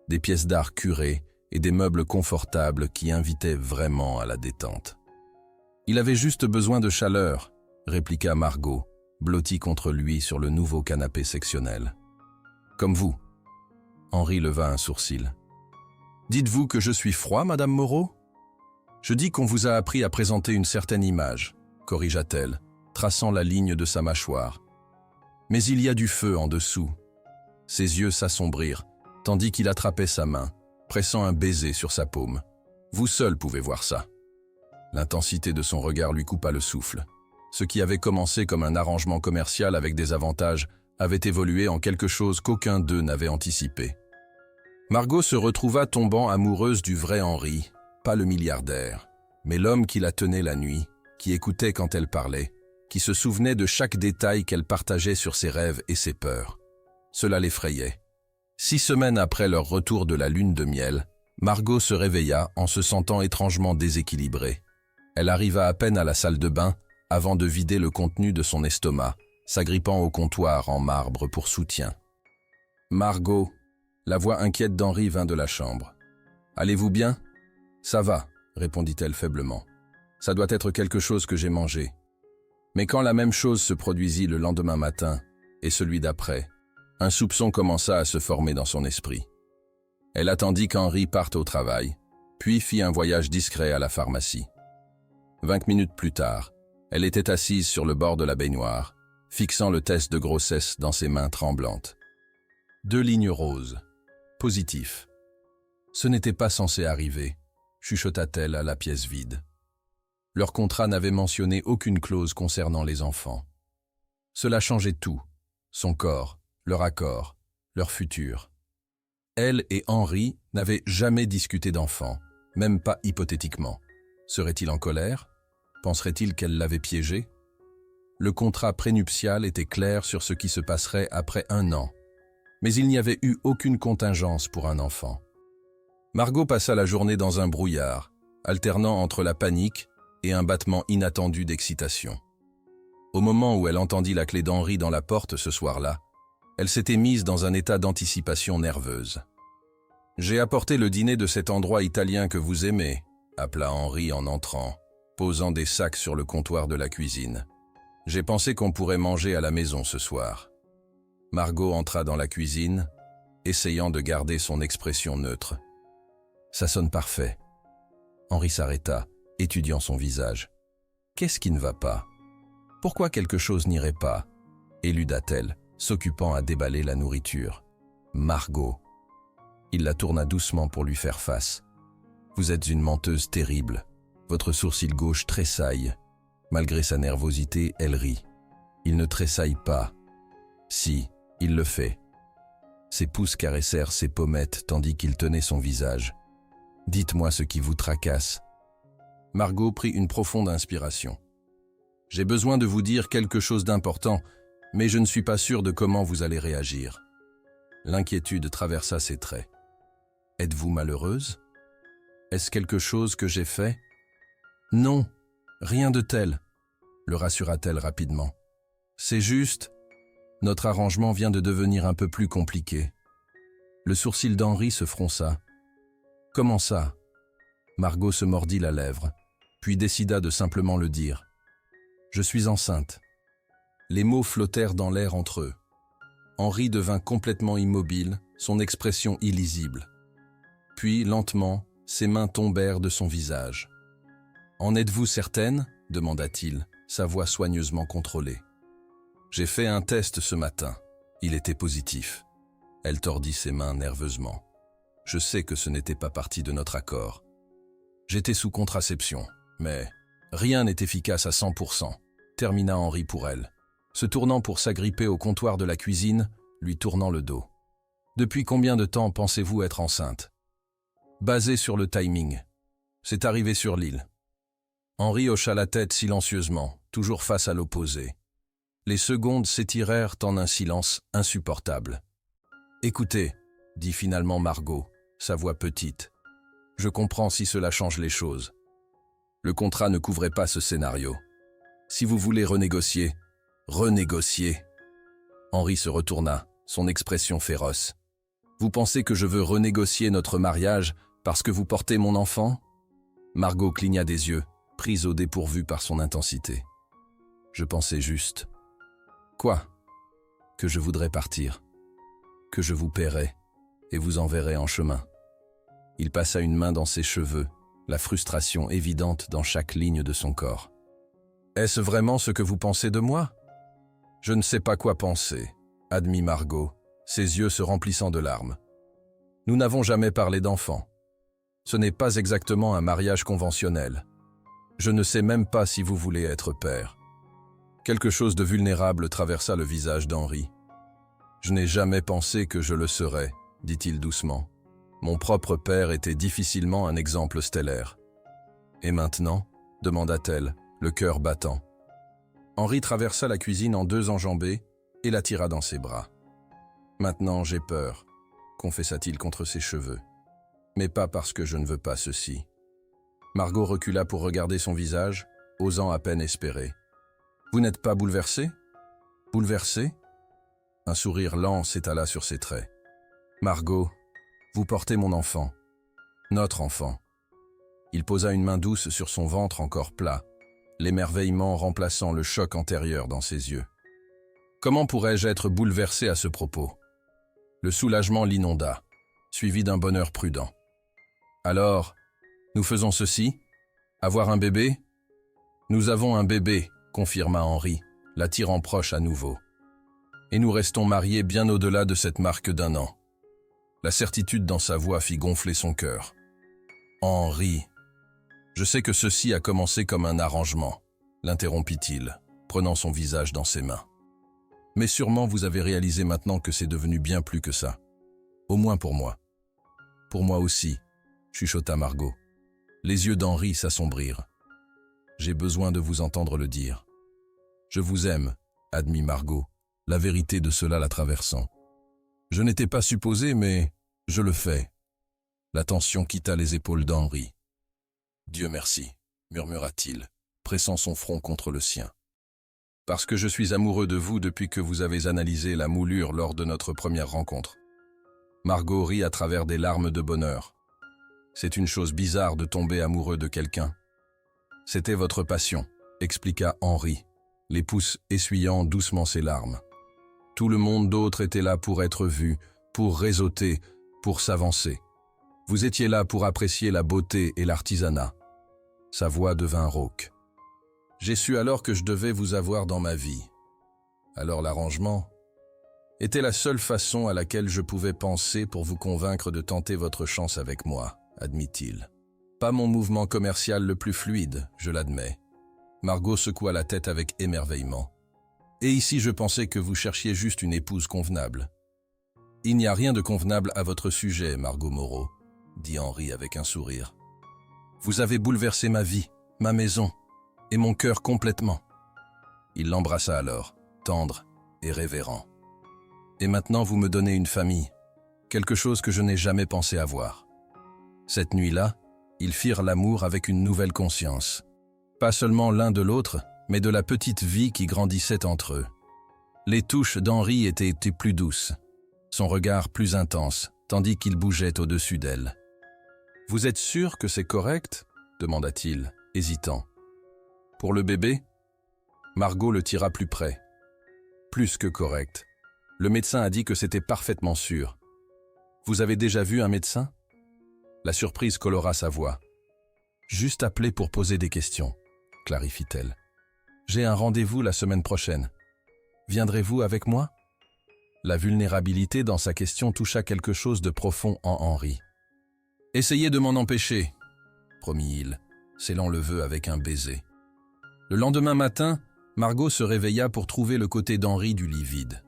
des pièces d'art curées et des meubles confortables qui invitaient vraiment à la détente. « Il avait juste besoin de chaleur », répliqua Margot, blottie contre lui sur le nouveau canapé sectionnel. « Comme vous. » Henri leva un sourcil. « Dites-vous que je suis froid, Madame Moreau ? » « Je dis qu'on vous a appris à présenter une certaine image, » corrigea-t-elle, traçant la ligne de sa mâchoire. « Mais il y a du feu en dessous. » Ses yeux s'assombrirent, tandis qu'il attrapait sa main, pressant un baiser sur sa paume. « Vous seul pouvez voir ça. » L'intensité de son regard lui coupa le souffle. Ce qui avait commencé comme un arrangement commercial avec des avantages avait évolué en quelque chose qu'aucun d'eux n'avait anticipé. Margot se retrouva tombant amoureuse du vrai Henri, pas le milliardaire, mais l'homme qui la tenait la nuit, qui écoutait quand elle parlait, qui se souvenait de chaque détail qu'elle partageait sur ses rêves et ses peurs. Cela l'effrayait. 6 semaines après leur retour de la lune de miel, Margot se réveilla en se sentant étrangement déséquilibrée. Elle arriva à peine à la salle de bain avant de vider le contenu de son estomac, s'agrippant au comptoir en marbre pour soutien. « Margot !» La voix inquiète d'Henri vint de la chambre. « Allez-vous bien ?»« Ça va », répondit-elle faiblement. « Ça doit être quelque chose que j'ai mangé. » Mais quand la même chose se produisit le lendemain matin, et celui d'après, un soupçon commença à se former dans son esprit. Elle attendit qu'Henri parte au travail, puis fit un voyage discret à la pharmacie. 20 minutes plus tard, elle était assise sur le bord de la baignoire, fixant le test de grossesse dans ses mains tremblantes. 2 lignes roses. Positif. Ce n'était pas censé arriver, chuchota-t-elle à la pièce vide. Leur contrat n'avait mentionné aucune clause concernant les enfants. Cela changeait tout, son corps, leur accord, leur futur. Elle et Henri n'avaient jamais discuté d'enfants, même pas hypothétiquement. Serait-il en colère? Penserait-il qu'elle l'avait piégé? Le contrat prénuptial était clair sur ce qui se passerait après 1 an. Mais il n'y avait eu aucune contingence pour un enfant. Margot passa la journée dans un brouillard, alternant entre la panique et un battement inattendu d'excitation. Au moment où elle entendit la clé d'Henri dans la porte ce soir-là, elle s'était mise dans un état d'anticipation nerveuse. « J'ai apporté le dîner de cet endroit italien que vous aimez », appela Henri en entrant, posant des sacs sur le comptoir de la cuisine. « J'ai pensé qu'on pourrait manger à la maison ce soir. » Margot entra dans la cuisine, essayant de garder son expression neutre. « Ça sonne parfait. » Henri s'arrêta, étudiant son visage. « Qu'est-ce qui ne va pas? Pourquoi quelque chose n'irait pas ?» éluda-t-elle, s'occupant à déballer la nourriture. « Margot. » Il la tourna doucement pour lui faire face. « Vous êtes une menteuse terrible. Votre sourcil gauche tressaille. » Malgré sa nervosité, elle rit. « Il ne tressaille pas. » « Si, il le fait. » Ses pouces caressèrent ses pommettes tandis qu'il tenait son visage. « Dites-moi ce qui vous tracasse. » Margot prit une profonde inspiration. « J'ai besoin de vous dire quelque chose d'important, mais je ne suis pas sûr de comment vous allez réagir. » L'inquiétude traversa ses traits. « Êtes-vous malheureuse? Est-ce quelque chose que j'ai fait? »« Non, rien de tel, » le rassura-t-elle rapidement. « C'est juste, notre arrangement vient de devenir un peu plus compliqué. » Le sourcil d'Henri se fronça. « Comment ça ?» Margot se mordit la lèvre, puis décida de simplement le dire. « Je suis enceinte. » Les mots flottèrent dans l'air entre eux. Henri devint complètement immobile, son expression illisible. Puis, lentement, ses mains tombèrent de son visage. « En êtes-vous certaine ?» demanda-t-il, sa voix soigneusement contrôlée. « J'ai fait un test ce matin. Il était positif. » Elle tordit ses mains nerveusement. « Je sais que ce n'était pas partie de notre accord. J'étais sous contraception, mais rien n'est efficace à 100%, termina Henri pour elle, se tournant pour s'agripper au comptoir de la cuisine, lui tournant le dos. « Depuis combien de temps pensez-vous être enceinte ?» Basé sur le timing. C'est arrivé sur l'île. Henri hocha la tête silencieusement, toujours face à l'opposé. Les secondes s'étirèrent en un silence insupportable. « Écoutez, » dit finalement Margot, sa voix petite. « Je comprends si cela change les choses. Le contrat ne couvrait pas ce scénario. Si vous voulez renégocier, renégociez. » Henri se retourna, son expression féroce. « Vous pensez que je veux renégocier notre mariage parce que vous portez mon enfant ?» Margot cligna des yeux, prise au dépourvu par son intensité. « Je pensais juste. » « Quoi ? Que je voudrais partir. Que je vous paierai et vous enverrai en chemin. » Il passa une main dans ses cheveux, la frustration évidente dans chaque ligne de son corps. « Est-ce vraiment ce que vous pensez de moi ? » « Je ne sais pas quoi penser, » admit Margot, ses yeux se remplissant de larmes. « Nous n'avons jamais parlé d'enfant. Ce n'est pas exactement un mariage conventionnel. Je ne sais même pas si vous voulez être père. » Quelque chose de vulnérable traversa le visage d'Henri. « Je n'ai jamais pensé que je le serais, » dit-il doucement. « Mon propre père était difficilement un exemple stellaire. »« Et maintenant ?» demanda-t-elle, le cœur battant. Henri traversa la cuisine en 2 enjambées et la tira dans ses bras. « Maintenant j'ai peur, » confessa-t-il contre ses cheveux. « Mais pas parce que je ne veux pas ceci. » Margot recula pour regarder son visage, osant à peine espérer. « Vous n'êtes pas bouleversé ? Bouleversé ?» Un sourire lent s'étala sur ses traits. « Margot, vous portez mon enfant. Notre enfant. » Il posa une main douce sur son ventre encore plat, l'émerveillement remplaçant le choc antérieur dans ses yeux. Comment pourrais-je être bouleversé à ce propos? Le soulagement l'inonda, suivi d'un bonheur prudent. « Alors, nous faisons ceci? Avoir un bébé? » « Nous avons un bébé, » confirma Henri, l'attirant proche à nouveau. « Et nous restons mariés bien au-delà de cette marque d'1 an. » La certitude dans sa voix fit gonfler son cœur. « Henri, je sais que ceci a commencé comme un arrangement, » l'interrompit-il, prenant son visage dans ses mains. « Mais sûrement vous avez réalisé maintenant que c'est devenu bien plus que ça. Au moins pour moi. »« Pour moi aussi, » chuchota Margot. Les yeux d'Henri s'assombrirent. « J'ai besoin de vous entendre le dire. » Je vous aime, admit Margot, la vérité de cela la traversant. Je n'étais pas supposé, mais je le fais. La tension quitta les épaules d'Henri. Dieu merci, murmura-t-il, pressant son front contre le sien. Parce que je suis amoureux de vous depuis que vous avez analysé la moulure lors de notre première rencontre. Margot rit à travers des larmes de bonheur. C'est une chose bizarre de tomber amoureux de quelqu'un. C'était votre passion, expliqua Henri, les pouces essuyant doucement ses larmes. Tout le monde d'autre était là pour être vu, pour réseauter, pour s'avancer. Vous étiez là pour apprécier la beauté et l'artisanat. Sa voix devint rauque. J'ai su alors que je devais vous avoir dans ma vie. Alors l'arrangement était la seule façon à laquelle je pouvais penser pour vous convaincre de tenter votre chance avec moi, admit-il. Pas mon mouvement commercial le plus fluide, je l'admets. Margot secoua la tête avec émerveillement. Et ici je pensais que vous cherchiez juste une épouse convenable. Il n'y a rien de convenable à votre sujet, Margot Moreau, dit Henri avec un sourire. Vous avez bouleversé ma vie, ma maison, et mon cœur complètement. Il l'embrassa alors, tendre et révérend. Et maintenant vous me donnez une famille, quelque chose que je n'ai jamais pensé avoir. Cette nuit-là, ils firent l'amour avec une nouvelle conscience. Pas seulement l'un de l'autre, mais de la petite vie qui grandissait entre eux. Les touches d'Henri étaient plus douces, son regard plus intense, tandis qu'il bougeait au-dessus d'elle. « Vous êtes sûr que c'est correct ?» demanda-t-il, hésitant. « Pour le bébé ?» Margot le tira plus près. « Plus que correct. Le médecin a dit que c'était parfaitement sûr. Vous avez déjà vu un médecin ?» La surprise colora sa voix. « Juste appelé pour poser des questions, » clarifie-t-elle. « J'ai un rendez-vous la semaine prochaine. Viendrez-vous avec moi ?» La vulnérabilité dans sa question toucha quelque chose de profond en Henri. « Essayez de m'en empêcher, » promit-il, scellant le vœu avec un baiser. Le lendemain matin, Margot se réveilla pour trouver le côté d'Henri du lit vide.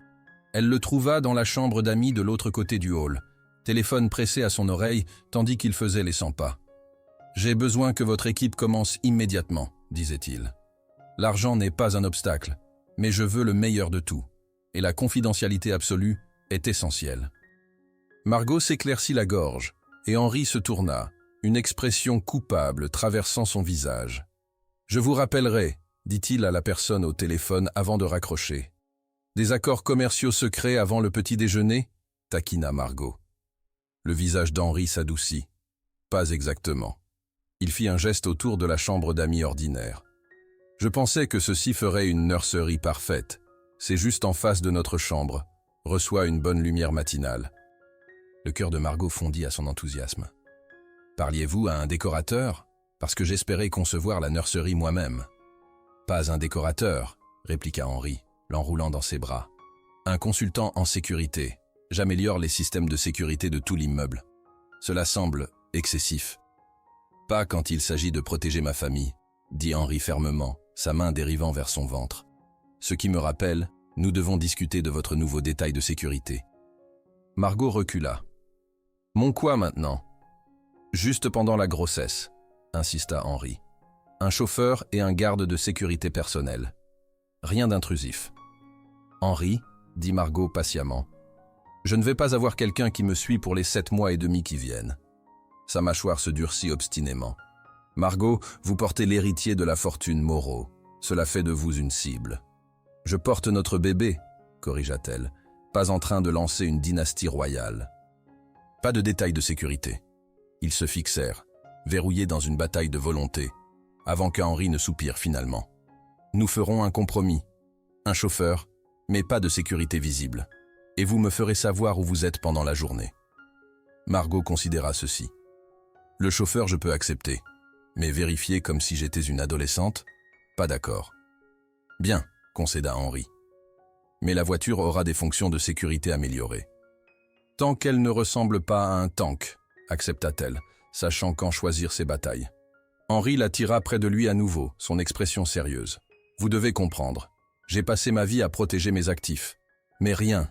Elle le trouva dans la chambre d'amis de l'autre côté du hall, téléphone pressé à son oreille tandis qu'il faisait les 100 pas. « J'ai besoin que votre équipe commence immédiatement, » disait-il. « L'argent n'est pas un obstacle, mais je veux le meilleur de tout, et la confidentialité absolue est essentielle. » Margot s'éclaircit la gorge, et Henri se tourna, une expression coupable traversant son visage. « Je vous rappellerai, » dit-il à la personne au téléphone avant de raccrocher. « Des accords commerciaux secrets avant le petit déjeuner ?» taquina Margot. Le visage d'Henri s'adoucit. Pas exactement. Il fit un geste autour de la chambre d'amis ordinaire. « Je pensais que ceci ferait une nurserie parfaite. C'est juste en face de notre chambre. Reçoit une bonne lumière matinale. » Le cœur de Margot fondit à son enthousiasme. « Parliez-vous à un décorateur ? Parce que j'espérais concevoir la nurserie moi-même. »« Pas un décorateur, » répliqua Henri, l'enroulant dans ses bras. « Un consultant en sécurité. J'améliore les systèmes de sécurité de tout l'immeuble. Cela semble excessif. »« Pas quand il s'agit de protéger ma famille, » dit Henri fermement, sa main dérivant vers son ventre. « Ce qui me rappelle, nous devons discuter de votre nouveau détail de sécurité. » Margot recula. « Mon quoi maintenant ?»« Juste pendant la grossesse, » insista Henri. « Un chauffeur et un garde de sécurité personnelle. Rien d'intrusif. »« Henri, » dit Margot patiemment, « je ne vais pas avoir quelqu'un qui me suit pour les 7 mois et demi qui viennent. » Sa mâchoire se durcit obstinément. « Margot, vous portez l'héritier de la fortune Moreau. Cela fait de vous une cible. »« Je porte notre bébé, » corrigea-t-elle, pas en train de lancer une dynastie royale. Pas de détails de sécurité. Ils se fixèrent, verrouillés dans une bataille de volonté, avant qu'Henri ne soupire finalement. « Nous ferons un compromis. Un chauffeur, mais pas de sécurité visible. Et vous me ferez savoir où vous êtes pendant la journée. » Margot considéra ceci. « Le chauffeur, je peux accepter. Mais vérifier comme si j'étais une adolescente, pas d'accord. »« Bien, » concéda Henri. « Mais la voiture aura des fonctions de sécurité améliorées. »« Tant qu'elle ne ressemble pas à un tank, » accepta-t-elle, sachant quand choisir ses batailles. Henri la tira près de lui à nouveau, son expression sérieuse. « Vous devez comprendre. J'ai passé ma vie à protéger mes actifs. Mais rien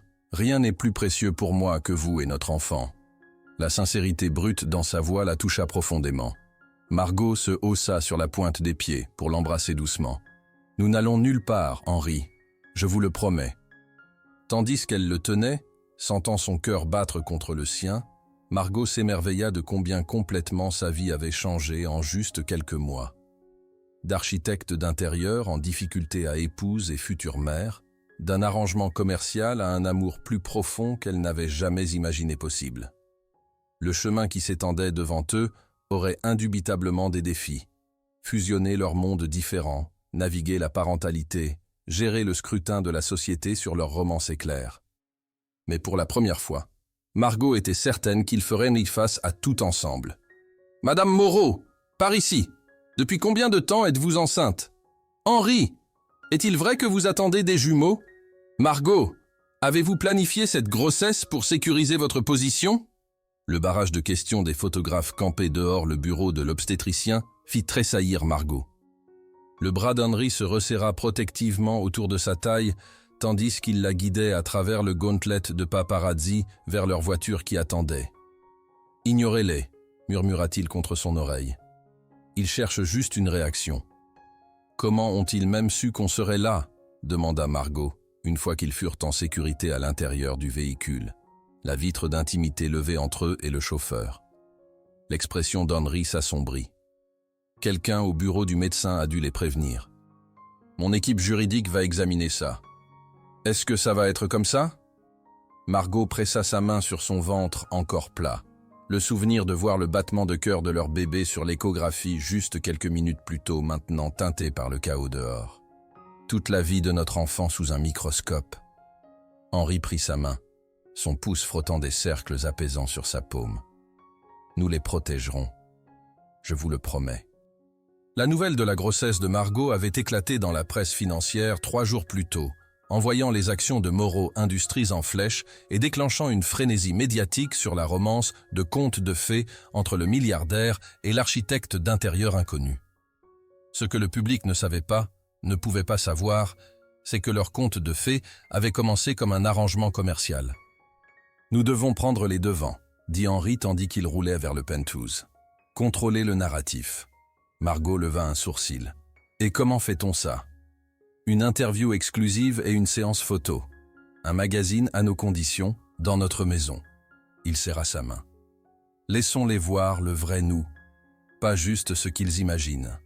n'est plus précieux pour moi que vous et notre enfant. » La sincérité brute dans sa voix la toucha profondément. Margot se haussa sur la pointe des pieds pour l'embrasser doucement. « Nous n'allons nulle part, Henri, je vous le promets. » Tandis qu'elle le tenait, sentant son cœur battre contre le sien, Margot s'émerveilla de combien complètement sa vie avait changé en juste quelques mois. D'architecte d'intérieur en difficulté à épouse et future mère, d'un arrangement commercial à un amour plus profond qu'elle n'avait jamais imaginé possible. Le chemin qui s'étendait devant eux aurait indubitablement des défis. Fusionner leurs mondes différents, naviguer la parentalité, gérer le scrutin de la société sur leur romance éclair. Mais pour la première fois, Margot était certaine qu'ils feraient face à tout ensemble. « Madame Moreau, par ici. Depuis combien de temps êtes-vous enceinte? Henri, est-il vrai que vous attendez des jumeaux? Margot, avez-vous planifié cette grossesse pour sécuriser votre position ?» Le barrage de questions des photographes campés dehors le bureau de l'obstétricien fit tressaillir Margot. Le bras d'Henri se resserra protectivement autour de sa taille, tandis qu'il la guidait à travers le gauntlet de paparazzi vers leur voiture qui attendait. « Ignorez-les, murmura-t-il contre son oreille. Ils cherchent juste une réaction. »« Comment ont-ils même su qu'on serait là ?» demanda Margot, une fois qu'ils furent en sécurité à l'intérieur du véhicule, la vitre d'intimité levée entre eux et le chauffeur. L'expression d'Henri s'assombrit. Quelqu'un au bureau du médecin a dû les prévenir. « Mon équipe juridique va examiner ça. » « Est-ce que ça va être comme ça ?» Margot pressa sa main sur son ventre encore plat. Le souvenir de voir le battement de cœur de leur bébé sur l'échographie juste quelques minutes plus tôt, maintenant teinté par le chaos dehors. Toute la vie de notre enfant sous un microscope. Henri prit sa main, son pouce frottant des cercles apaisants sur sa paume. « Nous les protégerons. Je vous le promets. » La nouvelle de la grossesse de Margot avait éclaté dans la presse financière 3 jours plus tôt, envoyant les actions de Moreau Industries en flèche et déclenchant une frénésie médiatique sur la romance de contes de fées entre le milliardaire et l'architecte d'intérieur inconnu. Ce que le public ne savait pas, ne pouvait pas savoir, c'est que leur conte de fées avait commencé comme un arrangement commercial. « Nous devons prendre les devants », dit Henri tandis qu'il roulait vers le penthouse. « Contrôler le narratif. » Margot leva un sourcil. « Et comment fait-on ça ? Une interview exclusive et une séance photo. Un magazine à nos conditions, dans notre maison. » Il serra sa main. « Laissons-les voir le vrai nous, pas juste ce qu'ils imaginent. »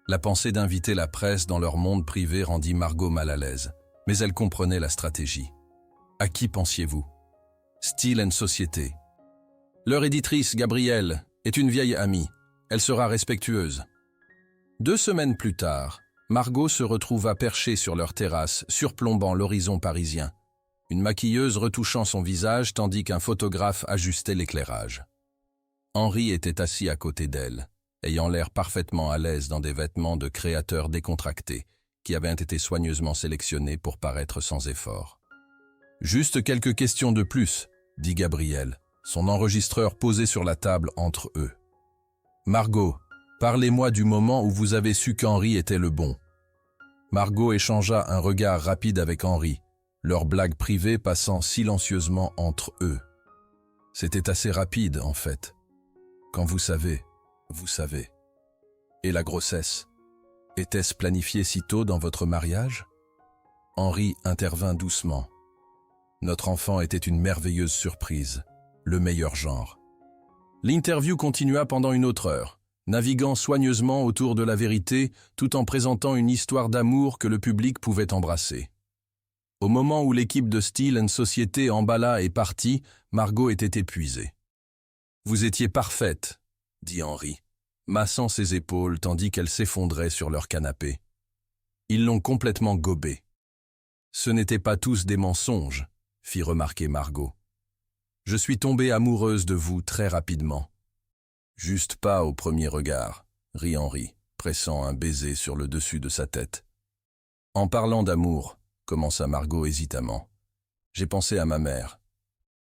La pensée d'inviter la presse dans leur monde privé rendit Margot mal à l'aise, mais elle comprenait la stratégie. « À qui pensiez-vous ? » Style & Société. Leur éditrice, Gabrielle, est une vieille amie. Elle sera respectueuse. 2 semaines plus tard, Margot se retrouva perchée sur leur terrasse, surplombant l'horizon parisien, une maquilleuse retouchant son visage tandis qu'un photographe ajustait l'éclairage. Henri était assis à côté d'elle, ayant l'air parfaitement à l'aise dans des vêtements de créateur décontractés, qui avaient été soigneusement sélectionnés pour paraître sans effort. « Juste quelques questions de plus, » dit Gabriel, son enregistreur posé sur la table entre eux. « Margot, parlez-moi du moment où vous avez su qu'Henri était le bon. » Margot échangea un regard rapide avec Henri, leur blague privée passant silencieusement entre eux. C'était assez rapide, en fait. Quand vous savez, vous savez. Et la grossesse? Était-ce planifié si tôt dans votre mariage? Henri intervint doucement. Notre enfant était une merveilleuse surprise, le meilleur genre. L'interview continua pendant une autre heure, naviguant soigneusement autour de la vérité tout en présentant une histoire d'amour que le public pouvait embrasser. Au moment où l'équipe de Style & Société emballa et partit, Margot était épuisée. « Vous étiez parfaite », dit Henri, massant ses épaules tandis qu'elle s'effondrait sur leur canapé. Ils l'ont complètement gobée. « Ce n'étaient pas tous des mensonges », fit remarquer Margot. « Je suis tombée amoureuse de vous très rapidement. » « Juste pas au premier regard, » rit Henri, pressant un baiser sur le dessus de sa tête. « En parlant d'amour, » commença Margot hésitamment, « j'ai pensé à ma mère. »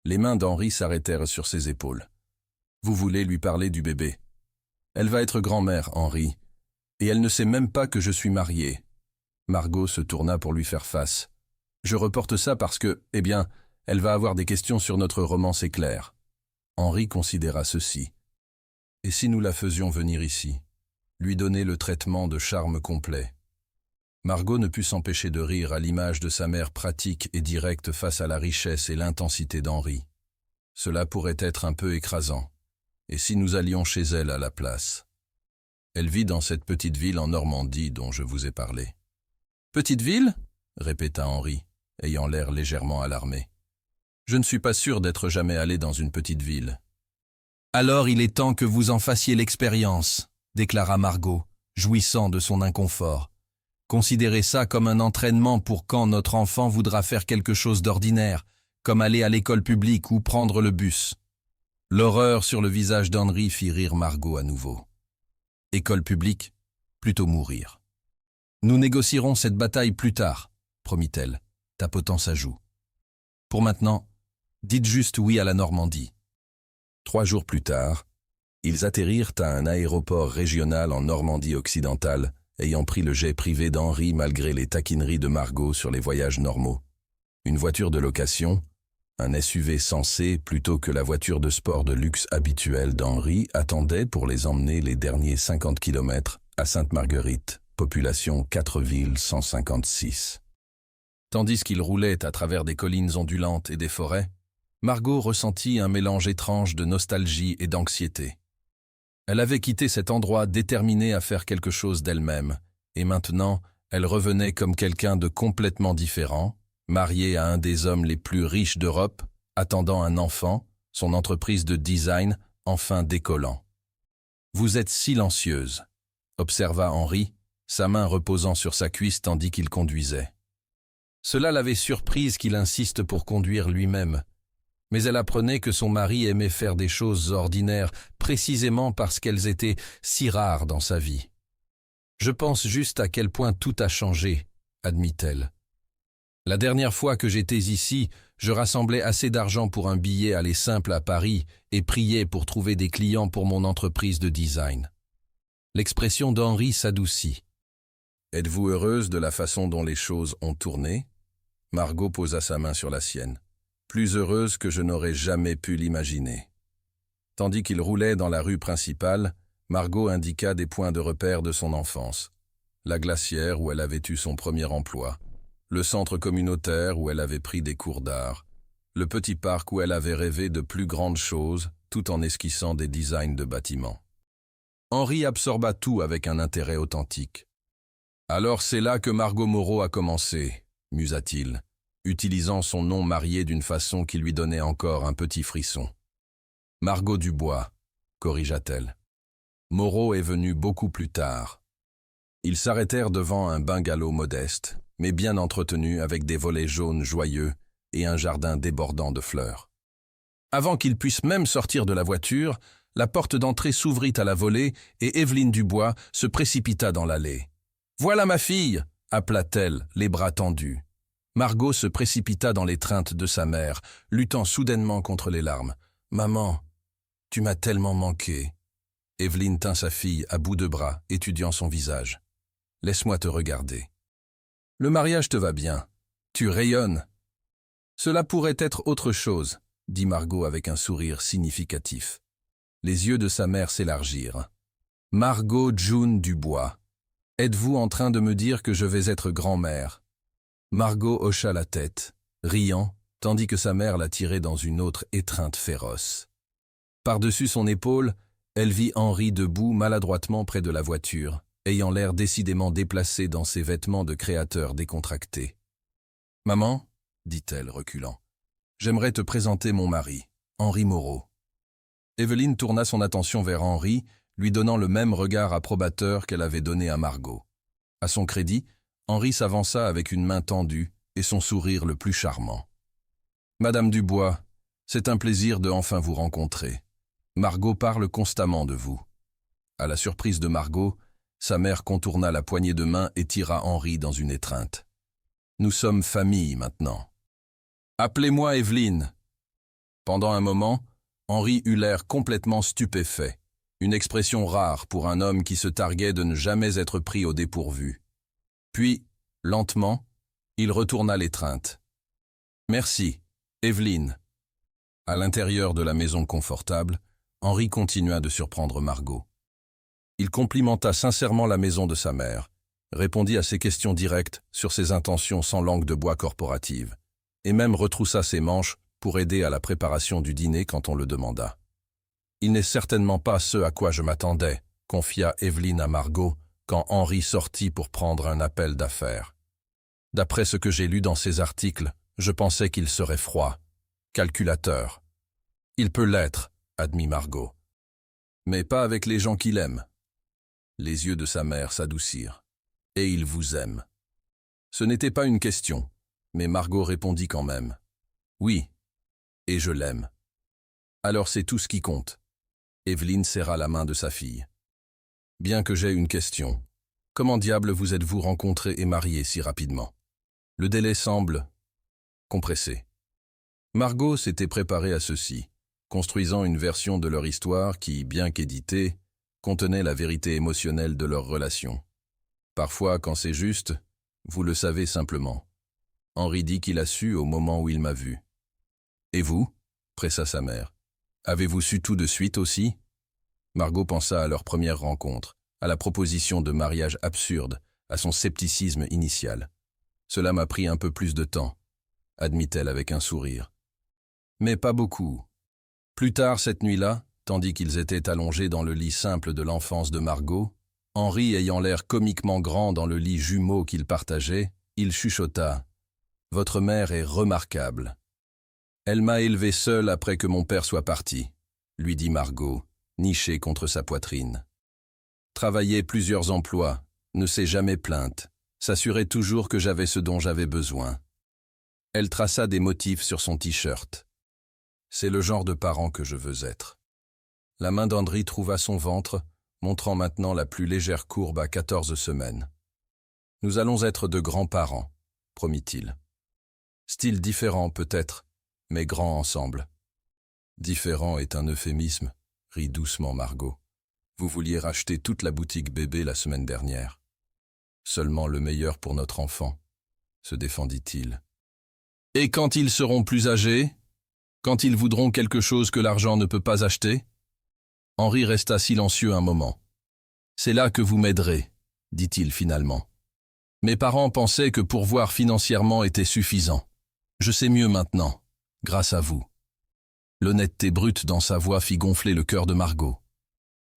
Les mains d'Henri s'arrêtèrent sur ses épaules. « Vous voulez lui parler du bébé? Elle va être grand-mère, Henri, et elle ne sait même pas que je suis marié. » Margot se tourna pour lui faire face. « Je reporte ça parce que, eh bien, elle va avoir des questions sur notre romance éclair. » Henri considéra ceci. « Et si nous la faisions venir ici, lui donner le traitement de charme complet? Margot ne put s'empêcher de rire à l'image de sa mère pratique et directe face à la richesse et l'intensité d'Henri. Cela pourrait être un peu écrasant. Et si nous allions chez elle à la place? Elle vit dans cette petite ville en Normandie dont je vous ai parlé. « Petite ville ?» répéta Henri, ayant l'air légèrement alarmé. « Je ne suis pas sûr d'être jamais allé dans une petite ville. »« Alors il est temps que vous en fassiez l'expérience, » déclara Margot, jouissant de son inconfort. « Considérez ça comme un entraînement pour quand notre enfant voudra faire quelque chose d'ordinaire, comme aller à l'école publique ou prendre le bus. » L'horreur sur le visage d'Henri fit rire Margot à nouveau. « École publique, plutôt mourir. »« Nous négocierons cette bataille plus tard, » promit-elle, tapotant sa joue. « Pour maintenant, dites juste oui à la Normandie. » 3 jours plus tard, ils atterrirent à un aéroport régional en Normandie occidentale, ayant pris le jet privé d'Henri malgré les taquineries de Margot sur les voyages normaux. Une voiture de location, un SUV sensé plutôt que la voiture de sport de luxe habituelle d'Henri, attendait pour les emmener les derniers 50 km à Sainte-Marguerite, population 4156. Tandis qu'ils roulaient à travers des collines ondulantes et des forêts, Margot ressentit un mélange étrange de nostalgie et d'anxiété. Elle avait quitté cet endroit déterminée à faire quelque chose d'elle-même, et maintenant, elle revenait comme quelqu'un de complètement différent, mariée à un des hommes les plus riches d'Europe, attendant un enfant, son entreprise de design enfin décollant. « Vous êtes silencieuse », observa Henri, sa main reposant sur sa cuisse tandis qu'il conduisait. Cela l'avait surprise qu'il insiste pour conduire lui-même, mais elle apprenait que son mari aimait faire des choses ordinaires précisément parce qu'elles étaient si rares dans sa vie. « Je pense juste à quel point tout a changé », admit-elle. La dernière fois que j'étais ici, je rassemblais assez d'argent pour un billet aller simple à Paris et priais pour trouver des clients pour mon entreprise de design. L'expression d'Henri s'adoucit. « Êtes-vous heureuse de la façon dont les choses ont tourné ?» Margot posa sa main sur la sienne. « Plus heureuse que je n'aurais jamais pu l'imaginer. » Tandis qu'il roulait dans la rue principale, Margot indiqua des points de repère de son enfance. La glacière où elle avait eu son premier emploi, le centre communautaire où elle avait pris des cours d'art, le petit parc où elle avait rêvé de plus grandes choses tout en esquissant des designs de bâtiments. Henri absorba tout avec un intérêt authentique. « Alors c'est là que Margot Moreau a commencé, » musa-t-il, utilisant son nom marié d'une façon qui lui donnait encore un petit frisson. « Margot Dubois, » corrigea-t-elle. « Moreau est venu beaucoup plus tard. » Ils s'arrêtèrent devant un bungalow modeste, mais bien entretenu avec des volets jaunes joyeux et un jardin débordant de fleurs. Avant qu'ils puissent même sortir de la voiture, la porte d'entrée s'ouvrit à la volée et Evelyne Dubois se précipita dans l'allée. « Voilà ma fille !» appela-t-elle, les bras tendus. Margot se précipita dans l'étreinte de sa mère, luttant soudainement contre les larmes. « Maman, tu m'as tellement manqué. » Evelyne tint sa fille à bout de bras, étudiant son visage. « Laisse-moi te regarder. » « Le mariage te va bien. Tu rayonnes. »« Cela pourrait être autre chose, » dit Margot avec un sourire significatif. Les yeux de sa mère s'élargirent. « Margot June Dubois, êtes-vous en train de me dire que je vais être grand-mère ?» Margot hocha la tête, riant, tandis que sa mère la tirait dans une autre étreinte féroce. Par-dessus son épaule, elle vit Henri debout maladroitement près de la voiture, ayant l'air décidément déplacé dans ses vêtements de créateur décontracté. « Maman, » dit-elle, reculant, « j'aimerais te présenter mon mari, Henri Moreau. » Evelyne tourna son attention vers Henri, lui donnant le même regard approbateur qu'elle avait donné à Margot. À son crédit, Henri s'avança avec une main tendue et son sourire le plus charmant. « Madame Dubois, c'est un plaisir de enfin vous rencontrer. Margot parle constamment de vous. » À la surprise de Margot, sa mère contourna la poignée de main et tira Henri dans une étreinte. « Nous sommes famille maintenant. »« Appelez-moi Evelyne. » Pendant un moment, Henri eut l'air complètement stupéfait, une expression rare pour un homme qui se targuait de ne jamais être pris au dépourvu. Puis, lentement, il retourna l'étreinte. « Merci, Evelyne. » À l'intérieur de la maison confortable, Henri continua de surprendre Margot. Il complimenta sincèrement la maison de sa mère, répondit à ses questions directes sur ses intentions sans langue de bois corporative, et même retroussa ses manches pour aider à la préparation du dîner quand on le demanda. « Il n'est certainement pas ce à quoi je m'attendais », confia Evelyne à Margot quand Henri sortit pour prendre un appel d'affaires. « D'après ce que j'ai lu dans ces articles, je pensais qu'il serait froid, calculateur. »« Il peut l'être, » admit Margot. « Mais pas avec les gens qu'il aime. » Les yeux de sa mère s'adoucirent. « Et il vous aime. » Ce n'était pas une question, mais Margot répondit quand même. « Oui, et je l'aime. » « Alors c'est tout ce qui compte. » Evelyne serra la main de sa fille. « Bien que j'aie une question. Comment diable vous êtes-vous rencontrés et mariés si rapidement? Le délai semble compressé. » Margot s'était préparée à ceci, construisant une version de leur histoire qui, bien qu'éditée, contenait la vérité émotionnelle de leur relation. Parfois, quand c'est juste, vous le savez simplement. Henri dit qu'il a su au moment où il m'a vu. « Et vous ?» pressa sa mère. « Avez-vous su tout de suite aussi ?» Margot pensa à leur première rencontre, à la proposition de mariage absurde, à son scepticisme initial. « Cela m'a pris un peu plus de temps, » admit-elle avec un sourire. « Mais pas beaucoup. » Plus tard cette nuit-là, tandis qu'ils étaient allongés dans le lit simple de l'enfance de Margot, Henri ayant l'air comiquement grand dans le lit jumeau qu'ils partageaient, il chuchota « Votre mère est remarquable. » « Elle m'a élevé seule après que mon père soit parti, » lui dit Margot, nichée contre sa poitrine. Travailler plusieurs emplois, ne s'est jamais plainte, s'assurait toujours que j'avais ce dont j'avais besoin. Elle traça des motifs sur son t-shirt. C'est le genre de parent que je veux être. La main d'Henri trouva son ventre, montrant maintenant la plus légère courbe à 14 semaines. Nous allons être de grands-parents, promit-il. Style différent peut-être, mais grands ensemble. Différent est un euphémisme, rit doucement Margot. Vous vouliez racheter toute la boutique bébé la semaine dernière. Seulement le meilleur pour notre enfant, se défendit-il. Et quand ils seront plus âgés? Quand ils voudront quelque chose que l'argent ne peut pas acheter? Henri resta silencieux un moment. C'est là que vous m'aiderez, dit-il finalement. Mes parents pensaient que pourvoir financièrement était suffisant. Je sais mieux maintenant. Grâce à vous. L'honnêteté brute dans sa voix fit gonfler le cœur de Margot.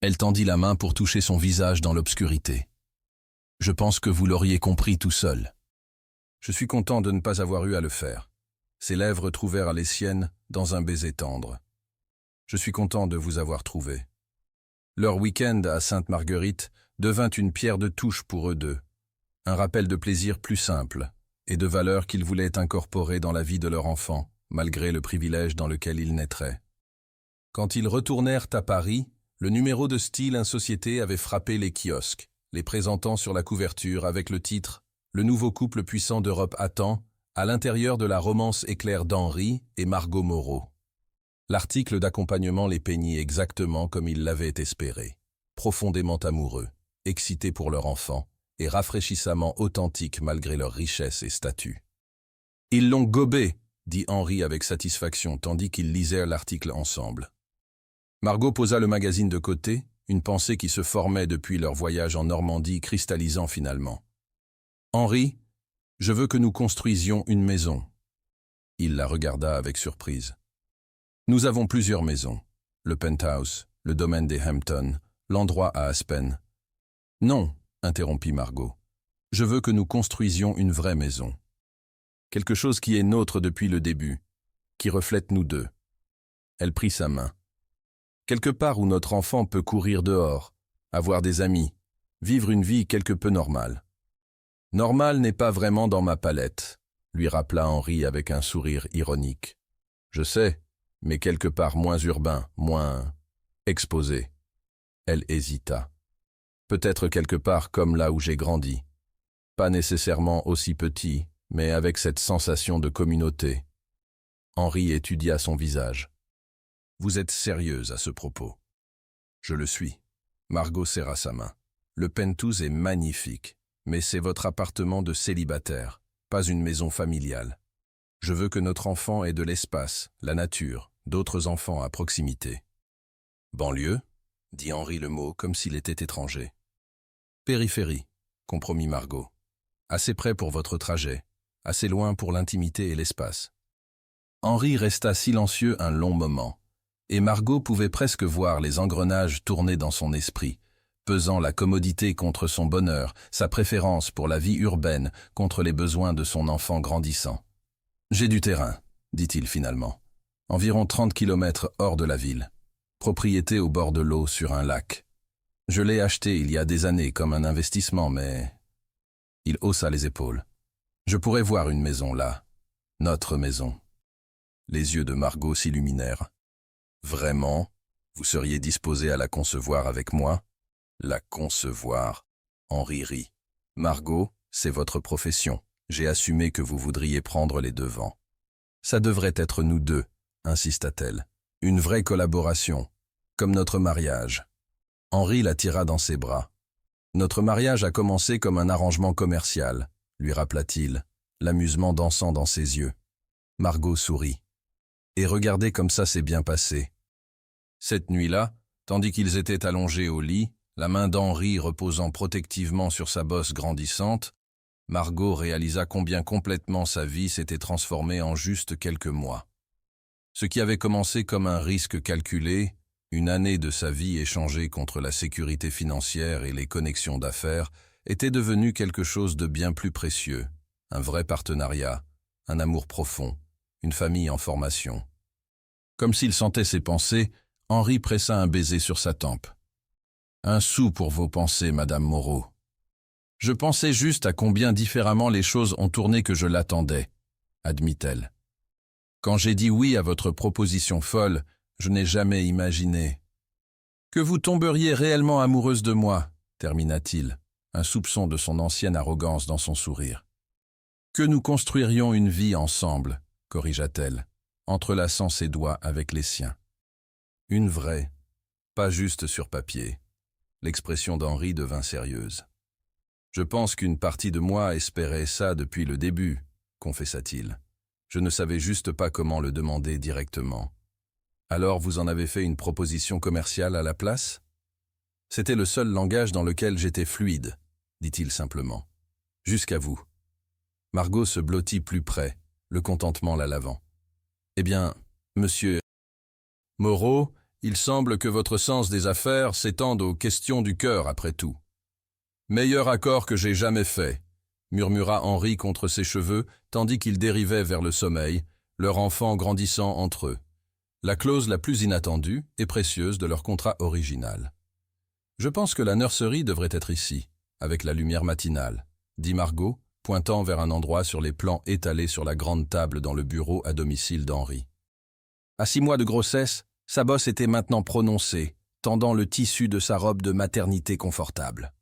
Elle tendit la main pour toucher son visage dans l'obscurité. Je pense que vous l'auriez compris tout seul. Je suis content de ne pas avoir eu à le faire. Ses lèvres trouvèrent les siennes dans un baiser tendre. Je suis content de vous avoir trouvé. Leur week-end à Sainte-Marguerite devint une pierre de touche pour eux deux, un rappel de plaisir plus simple et de valeurs qu'ils voulaient incorporer dans la vie de leur enfant, malgré le privilège dans lequel ils naîtraient. Quand ils retournèrent à Paris, le numéro de Style & Société avait frappé les kiosques, les présentant sur la couverture avec le titre « Le nouveau couple puissant d'Europe attend » à l'intérieur de la romance éclair d'Henri et Margot Moreau. L'article d'accompagnement les peignit exactement comme ils l'avaient espéré, profondément amoureux, excités pour leur enfant et rafraîchissamment authentiques malgré leur richesse et statut. « Ils l'ont gobé !» dit Henri avec satisfaction tandis qu'ils lisaient l'article ensemble. Margot posa le magazine de côté, une pensée qui se formait depuis leur voyage en Normandie cristallisant finalement. « Henri, je veux que nous construisions une maison. » Il la regarda avec surprise. « Nous avons plusieurs maisons. Le penthouse, le domaine des Hamptons, l'endroit à Aspen. »« Non, » interrompit Margot. « Je veux que nous construisions une vraie maison. Quelque chose qui est nôtre depuis le début, qui reflète nous deux. » Elle prit sa main. « Quelque part où notre enfant peut courir dehors, avoir des amis, vivre une vie quelque peu normale. »« Normal n'est pas vraiment dans ma palette, » lui rappela Henri avec un sourire ironique. « Je sais, mais quelque part moins urbain, moins exposé. » Elle hésita. « Peut-être quelque part comme là où j'ai grandi. Pas nécessairement aussi petit, mais avec cette sensation de communauté. » Henri étudia son visage. « Vous êtes sérieuse à ce propos. »« Je le suis. » Margot serra sa main. « Le penthouse est magnifique, mais c'est votre appartement de célibataire, pas une maison familiale. Je veux que notre enfant ait de l'espace, la nature, d'autres enfants à proximité. »« Banlieue ?» dit Henri le mot comme s'il était étranger. « Périphérie, » compromit Margot. Assez près pour votre trajet, assez loin pour l'intimité et l'espace. Henri resta silencieux un long moment, et Margot pouvait presque voir les engrenages tourner dans son esprit, pesant la commodité contre son bonheur, sa préférence pour la vie urbaine contre les besoins de son enfant grandissant. « J'ai du terrain », dit-il finalement. « Environ 30 kilomètres hors de la ville. Propriété au bord de l'eau sur un lac. Je l'ai acheté il y a des années comme un investissement, mais... » Il haussa les épaules. « Je pourrais voir une maison là. Notre maison. » Les yeux de Margot s'illuminèrent. « Vraiment? Vous seriez disposé à la concevoir avec moi ?»« La concevoir. » Henri rit. « Margot, c'est votre profession. J'ai assumé que vous voudriez prendre les devants. »« Ça devrait être nous deux, » insista-t-elle. « Une vraie collaboration, comme notre mariage. » Henri la tira dans ses bras. « Notre mariage a commencé comme un arrangement commercial, » lui rappela-t-il, l'amusement dansant dans ses yeux. Margot sourit. « Et regardez comme ça s'est bien passé. » Cette nuit-là, tandis qu'ils étaient allongés au lit, la main d'Henri reposant protectivement sur sa bosse grandissante, Margot réalisa combien complètement sa vie s'était transformée en juste quelques mois. Ce qui avait commencé comme un risque calculé, une année de sa vie échangée contre la sécurité financière et les connexions d'affaires, était devenu quelque chose de bien plus précieux, un vrai partenariat, un amour profond, une famille en formation. Comme s'il sentait ses pensées, Henri pressa un baiser sur sa tempe. « Un sou pour vos pensées, Madame Moreau. Je pensais juste à combien différemment les choses ont tourné que je l'attendais, » admit-elle. « Quand j'ai dit oui à votre proposition folle, je n'ai jamais imaginé. »« Que vous tomberiez réellement amoureuse de moi, » termina-t-il, un soupçon de son ancienne arrogance dans son sourire. « Que nous construirions une vie ensemble, » corrigea-t-elle, entrelaçant ses doigts avec les siens. Une vraie, pas juste sur papier. L'expression d'Henri devint sérieuse. « Je pense qu'une partie de moi espérait ça depuis le début, » confessa-t-il. « Je ne savais juste pas comment le demander directement. » « Alors vous en avez fait une proposition commerciale à la place ?»« C'était le seul langage dans lequel j'étais fluide, » dit-il simplement. « Jusqu'à vous. » Margot se blottit plus près, le contentement la lavant. « Eh bien, monsieur Moreau, il semble que votre sens des affaires s'étende aux questions du cœur après tout. »« Meilleur accord que j'ai jamais fait, » murmura Henri contre ses cheveux, tandis qu'ils dérivaient vers le sommeil, leur enfant grandissant entre eux. La clause la plus inattendue et précieuse de leur contrat original. « Je pense que la nurserie devrait être ici, avec la lumière matinale, » dit Margot, pointant vers un endroit sur les plans étalés sur la grande table dans le bureau à domicile d'Henri. À 6 mois de grossesse, sa bosse était maintenant prononcée, tendant le tissu de sa robe de maternité confortable.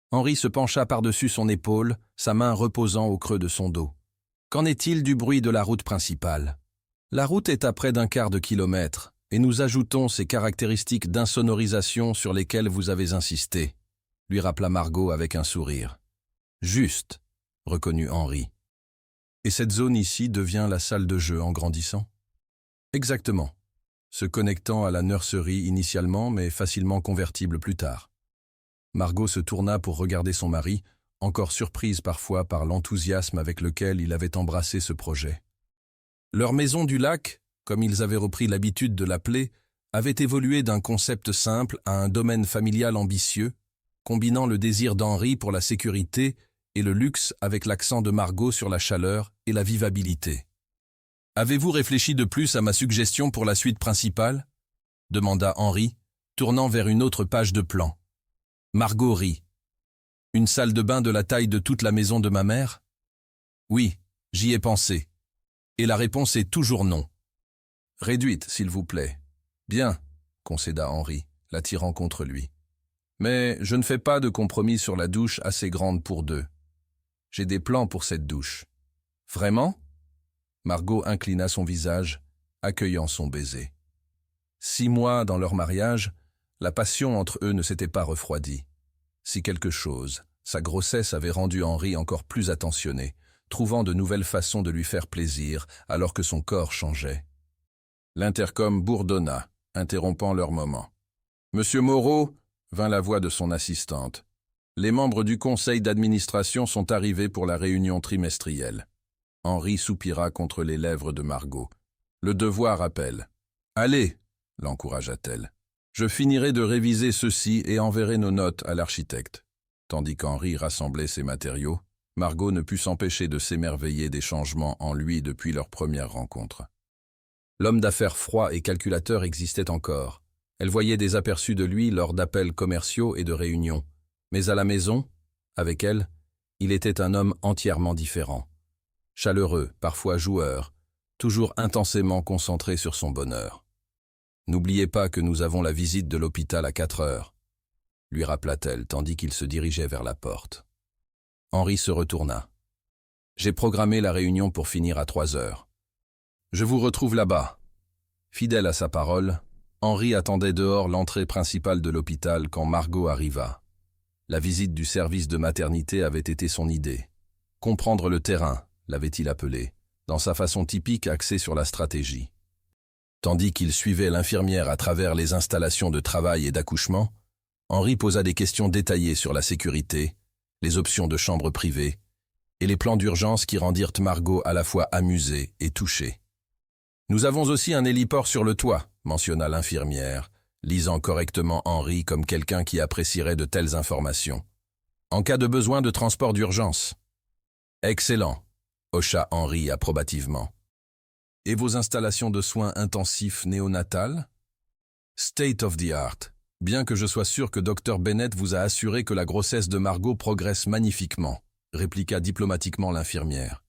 Henri se pencha par-dessus son épaule, sa main reposant au creux de son dos. « Qu'en est-il du bruit de la route principale ?»« La route est à près d'un quart de kilomètre, et nous ajoutons ces caractéristiques d'insonorisation sur lesquelles vous avez insisté, » lui rappela Margot avec un sourire. « Juste, » reconnut Henri. « Et cette zone ici devient la salle de jeu en grandissant ?»« Exactement, se connectant à la nurserie initialement, mais facilement convertible plus tard. » Margot se tourna pour regarder son mari, encore surprise parfois par l'enthousiasme avec lequel il avait embrassé ce projet. Leur maison du lac, comme ils avaient repris l'habitude de l'appeler, avait évolué d'un concept simple à un domaine familial ambitieux, combinant le désir d'Henri pour la sécurité et le luxe avec l'accent de Margot sur la chaleur et la vivabilité. « Avez-vous réfléchi de plus à ma suggestion pour la suite principale ?» demanda Henri, tournant vers une autre page de plan. Margot rit. « Une salle de bain de la taille de toute la maison de ma mère ?»« Oui, j'y ai pensé. Et la réponse est toujours non. »« Réduite, s'il vous plaît. »« Bien, » concéda Henri, l'attirant contre lui. « Mais je ne fais pas de compromis sur la douche assez grande pour deux. J'ai des plans pour cette douche. »« Vraiment ?» Margot inclina son visage, accueillant son baiser. 6 mois dans leur mariage, la passion entre eux ne s'était pas refroidie. Si quelque chose, sa grossesse avait rendu Henri encore plus attentionné, trouvant de nouvelles façons de lui faire plaisir alors que son corps changeait. L'intercom bourdonna, interrompant leur moment. « Monsieur Moreau » vint la voix de son assistante. Les membres du conseil d'administration sont arrivés pour la réunion trimestrielle. Henri soupira contre les lèvres de Margot. Le devoir appelle. « Allez !» l'encouragea-t-elle. « Je finirai de réviser ceci et enverrai nos notes à l'architecte. » Tandis qu'Henri rassemblait ses matériaux, Margot ne put s'empêcher de s'émerveiller des changements en lui depuis leur première rencontre. L'homme d'affaires froid et calculateur existait encore. Elle voyait des aperçus de lui lors d'appels commerciaux et de réunions. Mais à la maison, avec elle, il était un homme entièrement différent. Chaleureux, parfois joueur, toujours intensément concentré sur son bonheur. « N'oubliez pas que nous avons la visite de l'hôpital à 4 heures, » lui rappela-t-elle tandis qu'il se dirigeait vers la porte. Henri se retourna. « J'ai programmé la réunion pour finir à 3 heures. Je vous retrouve là-bas. » Fidèle à sa parole, Henri attendait dehors l'entrée principale de l'hôpital quand Margot arriva. La visite du service de maternité avait été son idée. Comprendre le terrain, l'avait-il appelé, dans sa façon typique axée sur la stratégie. Tandis qu'il suivait l'infirmière à travers les installations de travail et d'accouchement, Henri posa des questions détaillées sur la sécurité, les options de chambre privée et les plans d'urgence qui rendirent Margot à la fois amusée et touchée. « Nous avons aussi un héliport sur le toit », mentionna l'infirmière, lisant correctement Henri comme quelqu'un qui apprécierait de telles informations. « En cas de besoin de transport d'urgence. »« Excellent », hocha Henri approbativement. « Et vos installations de soins intensifs néonatales ?»« State of the art. Bien que je sois sûr que Dr Bennett vous a assuré que la grossesse de Margot progresse magnifiquement, » répliqua diplomatiquement l'infirmière.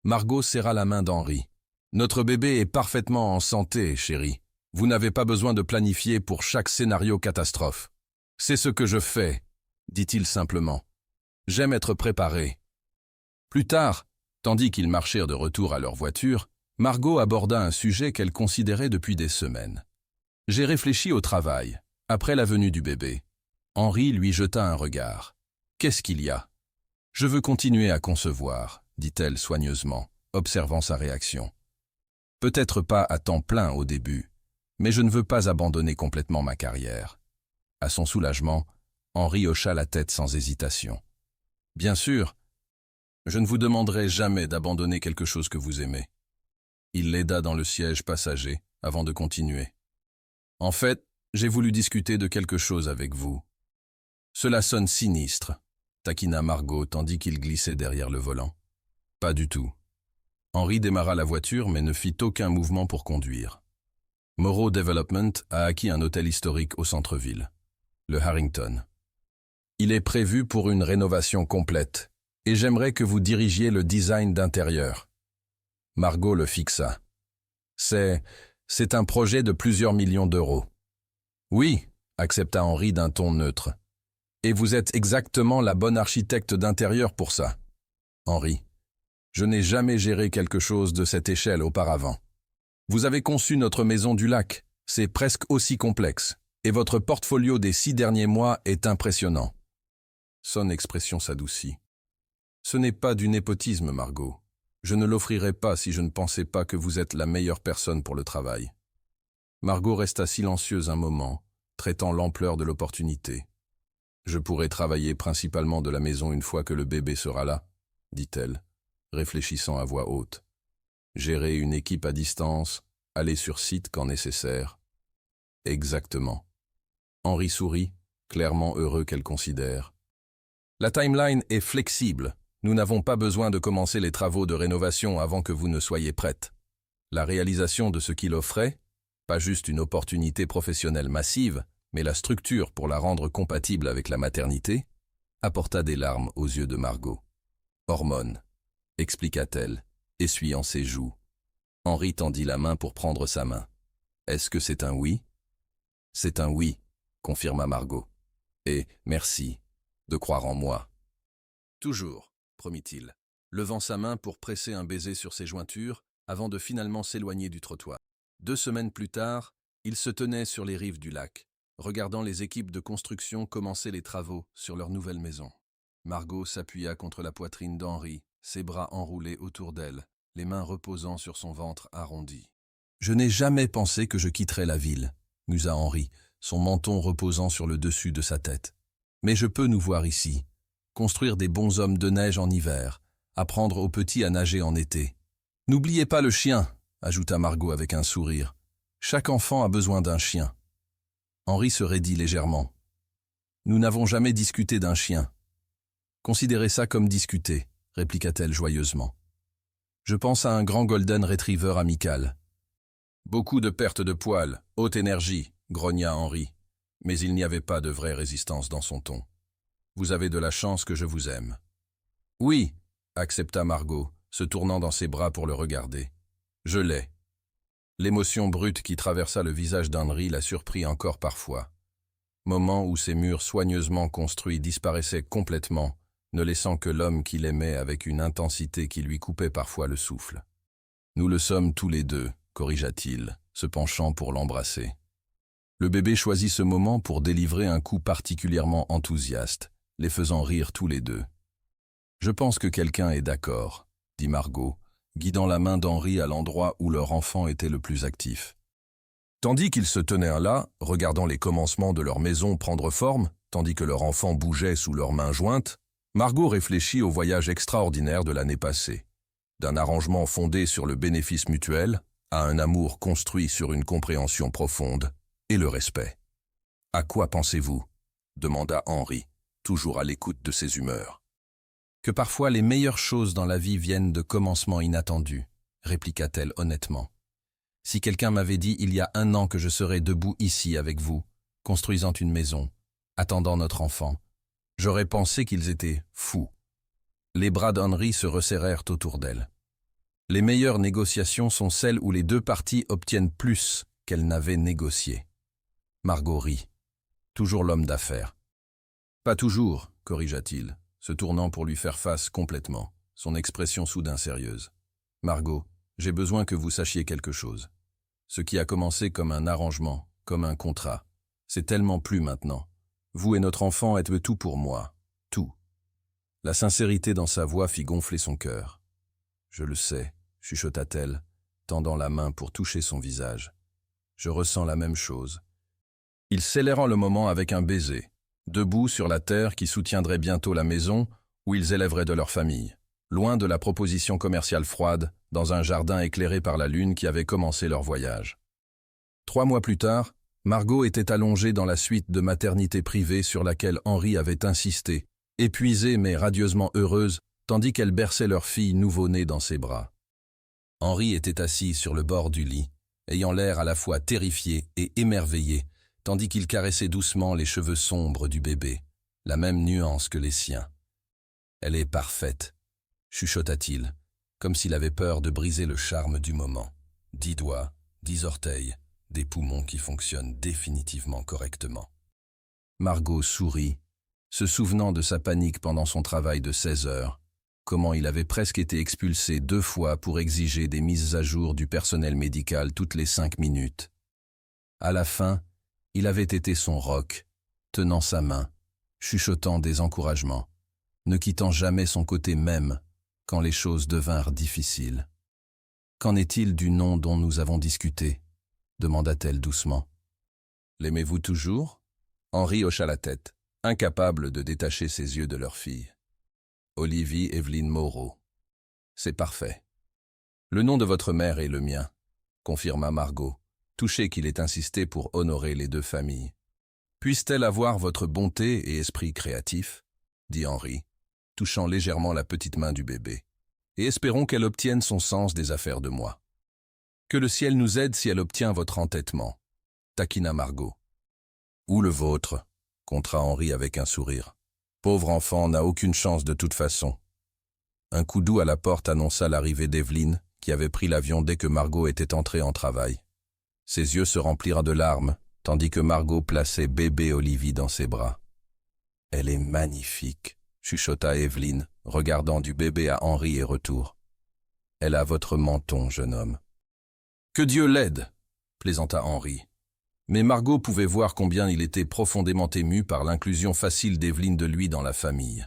Margot serra la main d'Henri. « Notre bébé est parfaitement en santé, chérie. Vous n'avez pas besoin de planifier pour chaque scénario catastrophe. C'est ce que je fais, » dit-il simplement. « J'aime être préparé. » Plus tard, tandis qu'ils marchèrent de retour à leur voiture, Margot aborda un sujet qu'elle considérait depuis des semaines. « J'ai réfléchi au travail, après la venue du bébé. » Henri lui jeta un regard. « Qu'est-ce qu'il y a ?»« Je veux continuer à concevoir, » dit-elle soigneusement, observant sa réaction. « Peut-être pas à temps plein au début, mais je ne veux pas abandonner complètement ma carrière. » À son soulagement, Henri hocha la tête sans hésitation. « Bien sûr, je ne vous demanderai jamais d'abandonner quelque chose que vous aimez. » Il l'aida dans le siège passager avant de continuer. « En fait, j'ai voulu discuter de quelque chose avec vous. » « Cela sonne sinistre, » taquina Margot tandis qu'il glissait derrière le volant. « Pas du tout. » Henri démarra la voiture mais ne fit aucun mouvement pour conduire. Morrow Development a acquis un hôtel historique au centre-ville, le Harrington. Il est prévu pour une rénovation complète et j'aimerais que vous dirigiez le design d'intérieur. Margot le fixa. C'est un projet de plusieurs millions d'euros. Oui, accepta Henri d'un ton neutre. Et vous êtes exactement la bonne architecte d'intérieur pour ça. Henri, je n'ai jamais géré quelque chose de cette échelle auparavant. Vous avez conçu notre maison du lac, c'est presque aussi complexe, et votre portfolio des 6 derniers mois est impressionnant. Son expression s'adoucit. Ce n'est pas du népotisme, Margot. Je ne l'offrirais pas si je ne pensais pas que vous êtes la meilleure personne pour le travail. Margot resta silencieuse un moment, traitant l'ampleur de l'opportunité. Je pourrai travailler principalement de la maison une fois que le bébé sera là, dit-elle, réfléchissant à voix haute. Gérer une équipe à distance, aller sur site quand nécessaire. Exactement. Henri sourit, clairement heureux qu'elle considère. La timeline est flexible. Nous n'avons pas besoin de commencer les travaux de rénovation avant que vous ne soyez prête. La réalisation de ce qu'il offrait, pas juste une opportunité professionnelle massive, mais la structure pour la rendre compatible avec la maternité, apporta des larmes aux yeux de Margot. Hormones, expliqua-t-elle, essuyant ses joues. Henri tendit la main pour prendre sa main. Est-ce que c'est un oui? C'est un oui, confirma Margot. Et merci de croire en moi. Toujours, promit-il, levant sa main pour presser un baiser sur ses jointures avant de finalement s'éloigner du trottoir. 2 semaines plus tard, il se tenait sur les rives du lac, regardant les équipes de construction commencer les travaux sur leur nouvelle maison. Margot s'appuya contre la poitrine d'Henri, ses bras enroulés autour d'elle, les mains reposant sur son ventre arrondi. « Je n'ai jamais pensé que je quitterais la ville », musa Henri, son menton reposant sur le dessus de sa tête. Mais je peux nous voir ici, construire des bonshommes de neige en hiver, apprendre aux petits à nager en été. N'oubliez pas le chien, ajouta Margot avec un sourire. Chaque enfant a besoin d'un chien. Henri se raidit légèrement. Nous n'avons jamais discuté d'un chien. Considérez ça comme discuter, répliqua-t-elle joyeusement. Je pense à un grand golden retriever amical. Beaucoup de pertes de poils, haute énergie, grogna Henri, mais il n'y avait pas de vraie résistance dans son ton. Vous avez de la chance que je vous aime. Oui, accepta Margot, se tournant dans ses bras pour le regarder. Je l'ai. L'émotion brute qui traversa le visage d'Henri la surprit encore parfois. Moment où ces murs soigneusement construits disparaissaient complètement, ne laissant que l'homme qu'il aimait avec une intensité qui lui coupait parfois le souffle. Nous le sommes tous les deux, corrigea-t-il, se penchant pour l'embrasser. Le bébé choisit ce moment pour délivrer un coup particulièrement enthousiaste, les faisant rire tous les deux. « Je pense que quelqu'un est d'accord », dit Margot, guidant la main d'Henri à l'endroit où leur enfant était le plus actif. Tandis qu'ils se tenaient là, regardant les commencements de leur maison prendre forme, tandis que leur enfant bougeait sous leurs mains jointes, Margot réfléchit au voyage extraordinaire de l'année passée. D'un arrangement fondé sur le bénéfice mutuel, à un amour construit sur une compréhension profonde et le respect. « À quoi pensez-vous » demanda Henri, toujours à l'écoute de ses humeurs. « Que parfois les meilleures choses dans la vie viennent de commencements inattendus, répliqua-t-elle honnêtement. Si quelqu'un m'avait dit il y a 1 an que je serais debout ici avec vous, construisant une maison, attendant notre enfant, j'aurais pensé qu'ils étaient fous. » Les bras d'Henri se resserrèrent autour d'elle. Les meilleures négociations sont celles où les 2 parties obtiennent plus qu'elles n'avaient négocié. Margot rit. Toujours l'homme d'affaires. Pas toujours, corrigea-t-il, se tournant pour lui faire face complètement, son expression soudain sérieuse. Margot, j'ai besoin que vous sachiez quelque chose. Ce qui a commencé comme un arrangement, comme un contrat, c'est tellement plus maintenant. Vous et notre enfant êtes tout pour moi, tout. La sincérité dans sa voix fit gonfler son cœur. Je le sais, chuchota-t-elle, tendant la main pour toucher son visage. Je ressens la même chose. Ils scélérant le moment avec un baiser, debout sur la terre qui soutiendrait bientôt la maison où ils élèveraient de leur famille, loin de la proposition commerciale froide, dans un jardin éclairé par la lune qui avait commencé leur voyage. 3 mois plus tard, Margot était allongée dans la suite de maternité privée sur laquelle Henri avait insisté, épuisée mais radieusement heureuse, tandis qu'elle berçait leur fille nouveau-née dans ses bras. Henri était assis sur le bord du lit, ayant l'air à la fois terrifié et émerveillé, tandis qu'il caressait doucement les cheveux sombres du bébé, la même nuance que les siens. « Elle est parfaite », chuchota-t-il, comme s'il avait peur de briser le charme du moment. 10 doigts, 10 orteils, des poumons qui fonctionnent définitivement correctement. Margot sourit, se souvenant de sa panique pendant son travail de 16 heures, comment il avait presque été expulsé 2 fois pour exiger des mises à jour du personnel médical toutes les 5 minutes. À la fin, il avait été son roc, tenant sa main, chuchotant des encouragements, ne quittant jamais son côté même quand les choses devinrent difficiles. « Qu'en est-il du nom dont nous avons discuté » demanda-t-elle doucement. « L'aimez-vous toujours » Henri hocha la tête, incapable de détacher ses yeux de leur fille. « Olivie Evelyne Moreau. C'est parfait. Le nom de votre mère est le mien, » confirma Margot, touchée qu'il ait insisté pour honorer les 2 familles. « Puisse-t-elle avoir votre bonté et esprit créatif » dit Henri, touchant légèrement la petite main du bébé. « Et espérons qu'elle obtienne son sens des affaires de moi. Que le ciel nous aide si elle obtient votre entêtement, » taquina Margot. « Ou le vôtre, » contra Henri avec un sourire. « Pauvre enfant n'a aucune chance de toute façon. » Un coup doux à la porte annonça l'arrivée d'Evelyne, qui avait pris l'avion dès que Margot était entrée en travail. Ses yeux se remplirent de larmes, tandis que Margot plaçait bébé Olivie dans ses bras. « Elle est magnifique », chuchota Evelyne, regardant du bébé à Henri et retour. « Elle a votre menton, jeune homme. »« Que Dieu l'aide !» plaisanta Henri. Mais Margot pouvait voir combien il était profondément ému par l'inclusion facile d'Evelyne de lui dans la famille.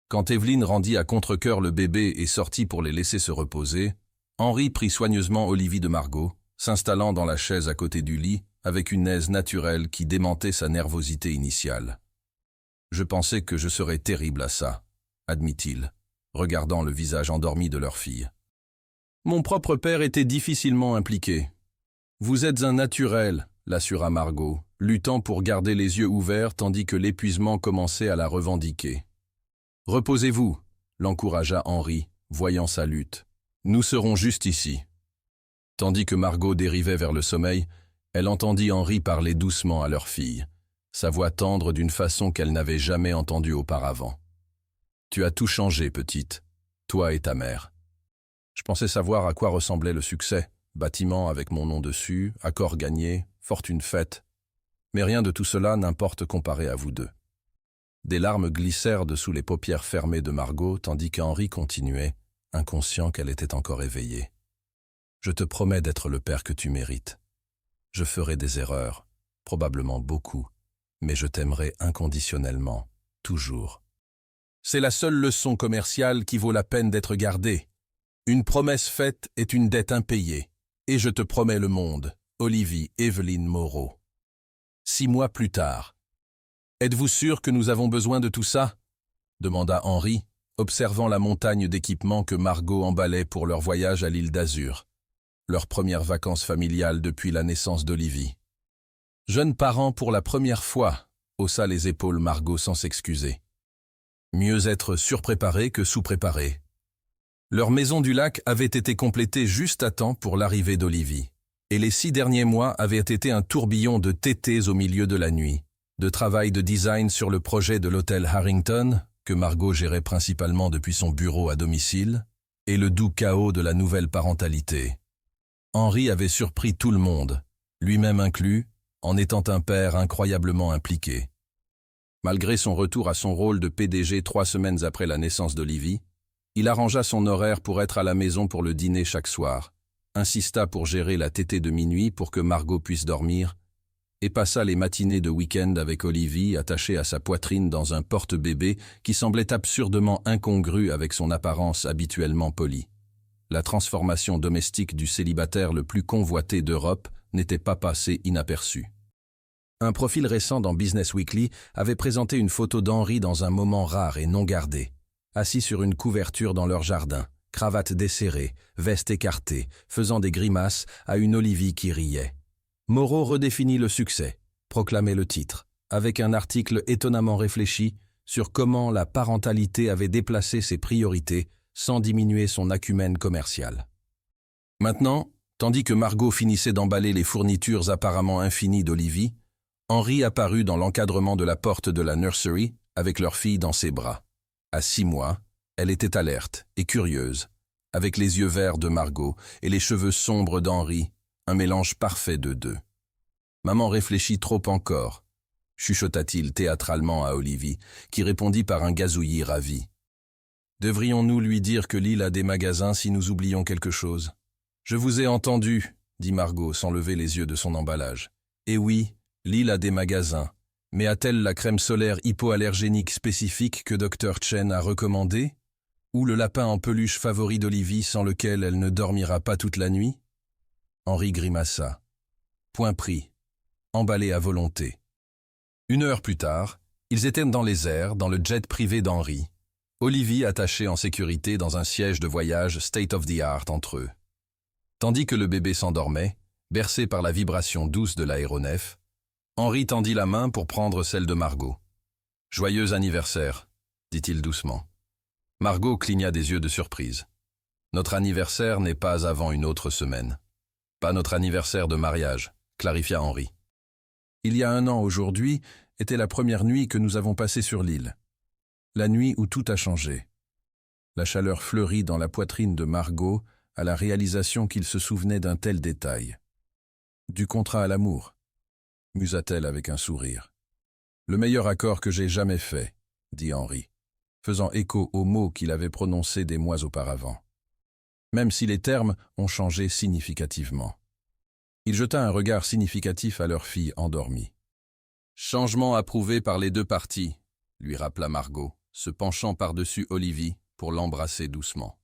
Quand Evelyne rendit à contre-cœur le bébé et sortit pour les laisser se reposer, Henri prit soigneusement Olivie de Margot, s'installant dans la chaise à côté du lit avec une aise naturelle qui démentait sa nervosité initiale. Je pensais que je serais terrible à ça, admit-il, regardant le visage endormi de leur fille. Mon propre père était difficilement impliqué. Vous êtes un naturel, l'assura Margot, luttant pour garder les yeux ouverts tandis que l'épuisement commençait à la revendiquer. Reposez-vous, l'encouragea Henri, voyant sa lutte. Nous serons juste ici. Tandis que Margot dérivait vers le sommeil, elle entendit Henri parler doucement à leur fille, sa voix tendre d'une façon qu'elle n'avait jamais entendue auparavant. Tu as tout changé, petite, toi et ta mère. Je pensais savoir à quoi ressemblait le succès, bâtiment avec mon nom dessus, accord gagné, fortune faite. Mais rien de tout cela n'importe comparé à vous deux. Des larmes glissèrent dessous les paupières fermées de Margot, tandis qu'Henri continuait, inconscient qu'elle était encore éveillée. Je te promets d'être le père que tu mérites. Je ferai des erreurs, probablement beaucoup, mais je t'aimerai inconditionnellement, toujours. C'est la seule leçon commerciale qui vaut la peine d'être gardée. Une promesse faite est une dette impayée, et je te promets le monde, Olivie Evelyn Moreau. 6 mois plus tard. Êtes-vous sûr que nous avons besoin de tout ça? Demanda Henri, observant la montagne d'équipements que Margot emballait pour leur voyage à l'île d'Azur, leur première vacances familiales depuis la naissance d'Olivie. Jeune parent pour la première fois, haussa les épaules Margot sans s'excuser. Mieux être surpréparé que sous-préparé. Leur maison du lac avait été complétée juste à temps pour l'arrivée d'Olivie, et les 6 derniers mois avaient été un tourbillon de tétés au milieu de la nuit, de travail de design sur le projet de l'hôtel Harrington, que Margot gérait principalement depuis son bureau à domicile, et le doux chaos de la nouvelle parentalité. Henri avait surpris tout le monde, lui-même inclus, en étant un père incroyablement impliqué. Malgré son retour à son rôle de PDG 3 semaines après la naissance d'Olivie, il arrangea son horaire pour être à la maison pour le dîner chaque soir, insista pour gérer la tétée de minuit pour que Margot puisse dormir, et passa les matinées de week-end avec Olivie attachée à sa poitrine dans un porte-bébé qui semblait absurdement incongru avec son apparence habituellement polie. La transformation domestique du célibataire le plus convoité d'Europe n'était pas passée inaperçue. Un profil récent dans Business Weekly avait présenté une photo d'Henri dans un moment rare et non gardé, assis sur une couverture dans leur jardin, cravate desserrée, veste écartée, faisant des grimaces à une Olivie qui riait. Moreau redéfinit le succès, proclamait le titre, avec un article étonnamment réfléchi sur comment la parentalité avait déplacé ses priorités sans diminuer son acumène commercial. Maintenant, tandis que Margot finissait d'emballer les fournitures apparemment infinies d'Olivie, Henri apparut dans l'encadrement de la porte de la nursery avec leur fille dans ses bras. À 6 mois, elle était alerte et curieuse, avec les yeux verts de Margot et les cheveux sombres d'Henri, un mélange parfait d'eux deux. Maman réfléchit trop encore, chuchota-t-il théâtralement à Olivie, qui répondit par un gazouillis ravi. Devrions-nous lui dire que l'île a des magasins si nous oublions quelque chose? Je vous ai entendu, dit Margot sans lever les yeux de son emballage. Et oui, l'île a des magasins, mais a-t-elle la crème solaire hypoallergénique spécifique que Dr Chen a recommandée? Ou le lapin en peluche favori d'Olivie sans lequel elle ne dormira pas toute la nuit? Henri grimaça. Point pris. Emballé à volonté. 1 heure plus tard, ils étaient dans les airs, dans le jet privé d'Henri. Olivie attachée en sécurité dans un siège de voyage state of the art entre eux. Tandis que le bébé s'endormait, bercé par la vibration douce de l'aéronef, Henri tendit la main pour prendre celle de Margot. « Joyeux anniversaire », dit-il doucement. Margot cligna des yeux de surprise. « Notre anniversaire n'est pas avant une autre semaine. »« Pas notre anniversaire de mariage », clarifia Henri. « Il y a 1 an aujourd'hui était la première nuit que nous avons passée sur l'île. La nuit où tout a changé. » La chaleur fleurit dans la poitrine de Margot à la réalisation qu'il se souvenait d'un tel détail. « Du contrat à l'amour », musa-t-elle avec un sourire. « Le meilleur accord que j'ai jamais fait, » dit Henri, faisant écho aux mots qu'il avait prononcés des mois auparavant. Même si les termes ont changé significativement. Il jeta un regard significatif à leur fille endormie. « Changement approuvé par les 2 parties, » lui rappela Margot, se penchant par-dessus Olivie pour l'embrasser doucement.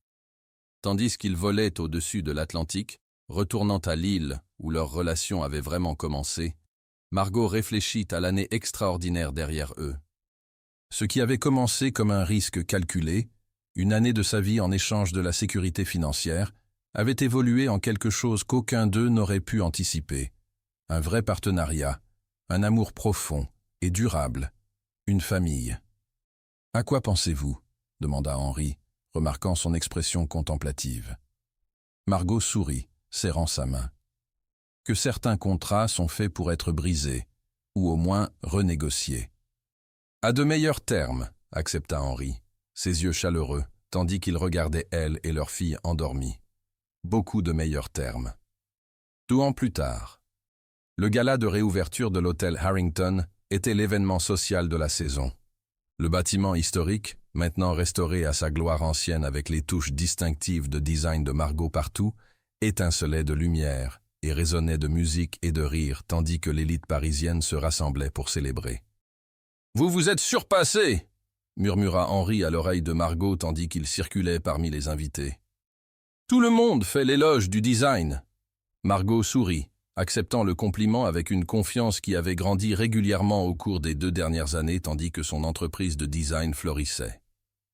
Tandis qu'ils volaient au-dessus de l'Atlantique, retournant à l'île où leur relation avait vraiment commencé, Margot réfléchit à l'année extraordinaire derrière eux. Ce qui avait commencé comme un risque calculé, une année de sa vie en échange de la sécurité financière, avait évolué en quelque chose qu'aucun d'eux n'aurait pu anticiper. Un vrai partenariat, un amour profond et durable, une famille. « À quoi pensez-vous » demanda Henri, remarquant son expression contemplative. Margot sourit, serrant sa main. « Que certains contrats sont faits pour être brisés, ou au moins renégociés. »« À de meilleurs termes, » accepta Henri, ses yeux chaleureux, tandis qu'il regardait elle et leur fille endormies. Beaucoup de meilleurs termes. 2 ans plus tard. Le gala de réouverture de l'hôtel Harrington était l'événement social de la saison. Le bâtiment historique, maintenant restauré à sa gloire ancienne avec les touches distinctives de design de Margot partout, étincelait de lumière et résonnait de musique et de rire tandis que l'élite parisienne se rassemblait pour célébrer. « Vous vous êtes surpassé !» murmura Henri à l'oreille de Margot tandis qu'il circulait parmi les invités. « Tout le monde fait l'éloge du design !» Margot sourit, acceptant le compliment avec une confiance qui avait grandi régulièrement au cours des 2 dernières années tandis que son entreprise de design florissait.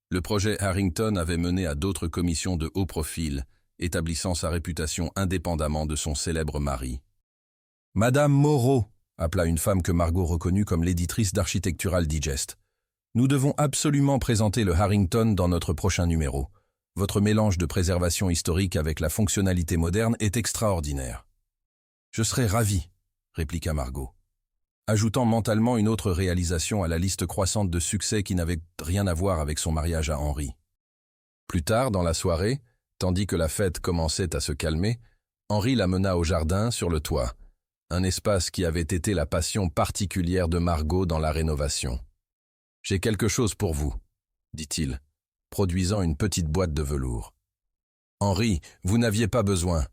Le projet Harrington avait mené à d'autres commissions de haut profil, établissant sa réputation indépendamment de son célèbre mari. « Madame Moreau !» appela une femme que Margot reconnut comme l'éditrice d'Architectural Digest. « Nous devons absolument présenter le Harrington dans notre prochain numéro. Votre mélange de préservation historique avec la fonctionnalité moderne est extraordinaire. » « Je serais ravi, » répliqua Margot, ajoutant mentalement une autre réalisation à la liste croissante de succès qui n'avait rien à voir avec son mariage à Henri. Plus tard, dans la soirée, tandis que la fête commençait à se calmer, Henri la mena au jardin sur le toit, un espace qui avait été la passion particulière de Margot dans la rénovation. « J'ai quelque chose pour vous, » dit-il, produisant une petite boîte de velours. « Henri, vous n'aviez pas besoin.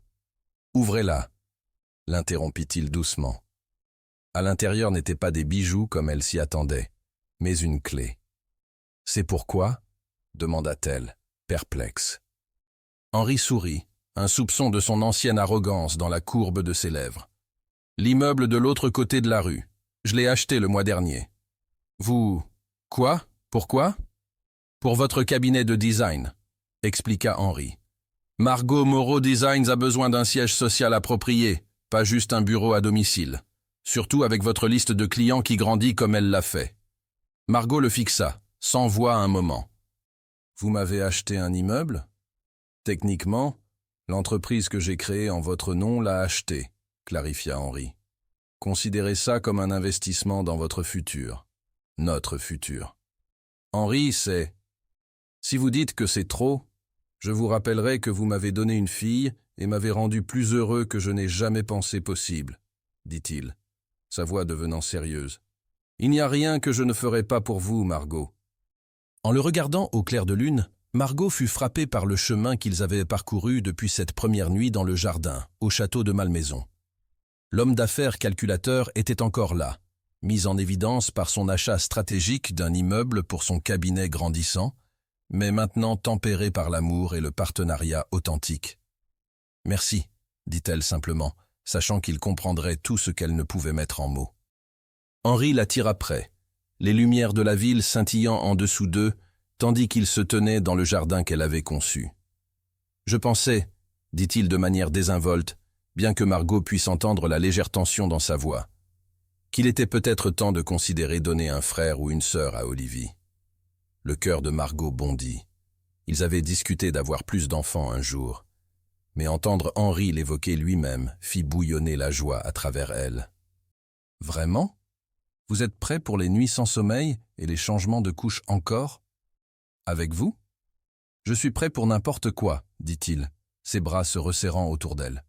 Ouvrez-la. » l'interrompit-il doucement. À l'intérieur n'étaient pas des bijoux comme elle s'y attendait, mais une clé. « C'est pourquoi ?» demanda-t-elle, perplexe. Henri sourit, un soupçon de son ancienne arrogance dans la courbe de ses lèvres. « L'immeuble de l'autre côté de la rue. Je l'ai acheté le mois dernier. »« Vous... Quoi? Pourquoi ?»« Pour votre cabinet de design, » expliqua Henri. « Margot Moreau Designs a besoin d'un siège social approprié. Pas juste un bureau à domicile, surtout avec votre liste de clients qui grandit comme elle l'a fait. » Margot le fixa, sans voix un moment. « Vous m'avez acheté un immeuble ? » ?»« Techniquement, l'entreprise que j'ai créée en votre nom l'a acheté, » clarifia Henri. « Considérez ça comme un investissement dans votre futur, notre futur. » Henri, c'est... Si vous dites que c'est trop, je vous rappellerai que vous m'avez donné une fille et m'avez rendu plus heureux que je n'ai jamais pensé possible, dit-il, sa voix devenant sérieuse. Il n'y a rien que je ne ferai pas pour vous, Margot. En le regardant au clair de lune, Margot fut frappée par le chemin qu'ils avaient parcouru depuis cette première nuit dans le jardin, au château de Malmaison. L'homme d'affaires calculateur était encore là, mis en évidence par son achat stratégique d'un immeuble pour son cabinet grandissant, mais maintenant tempéré par l'amour et le partenariat authentique. « Merci », dit-elle simplement, sachant qu'il comprendrait tout ce qu'elle ne pouvait mettre en mots. Henri la tira près, les lumières de la ville scintillant en dessous d'eux, tandis qu'ils se tenaient dans le jardin qu'elle avait conçu. « Je pensais, » dit-il de manière désinvolte, bien que Margot puisse entendre la légère tension dans sa voix, qu'il était peut-être temps de considérer donner un frère ou une sœur à Olivie. Le cœur de Margot bondit. Ils avaient discuté d'avoir plus d'enfants un jour. Mais entendre Henri l'évoquer lui-même fit bouillonner la joie à travers elle. « Vraiment ? Vous êtes prêt pour les nuits sans sommeil et les changements de couche encore ? Avec vous ? Je suis prêt pour n'importe quoi, dit-il, ses bras se resserrant autour d'elle.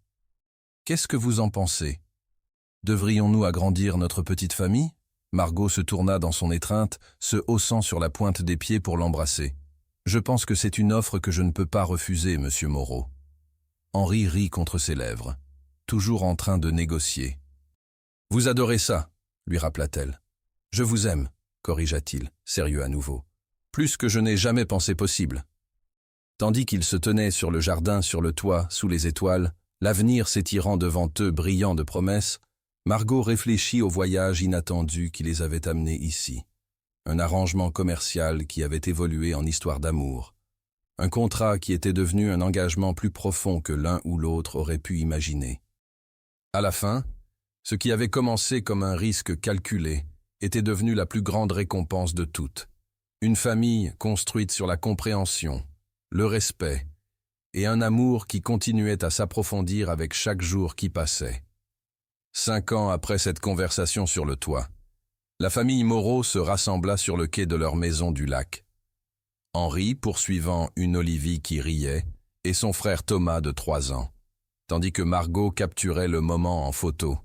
Qu'est-ce que vous en pensez ? Devrions-nous agrandir notre petite famille ? Margot se tourna dans son étreinte, se haussant sur la pointe des pieds pour l'embrasser. Je pense que c'est une offre que je ne peux pas refuser, monsieur Moreau. Henri rit contre ses lèvres, toujours en train de négocier. Vous adorez ça, lui rappela-t-elle. Je vous aime, corrigea-t-il, sérieux à nouveau. Plus que je n'ai jamais pensé possible. Tandis qu'ils se tenaient sur le jardin, sur le toit, sous les étoiles, l'avenir s'étirant devant eux brillant de promesses, Margot réfléchit au voyage inattendu qui les avait amenés ici. un arrangement commercial qui avait évolué en histoire d'amour, un contrat qui était devenu un engagement plus profond que l'un ou l'autre aurait pu imaginer. À la fin, ce qui avait commencé comme un risque calculé était devenu la plus grande récompense de toutes. Une famille construite sur la compréhension, le respect et un amour qui continuait à s'approfondir avec chaque jour qui passait. 5 ans après cette conversation sur le toit, la famille Moreau se rassembla sur le quai de leur maison du lac. Henri poursuivant une Olivie qui riait et son frère Thomas de 3 ans, tandis que Margot capturait le moment en photo.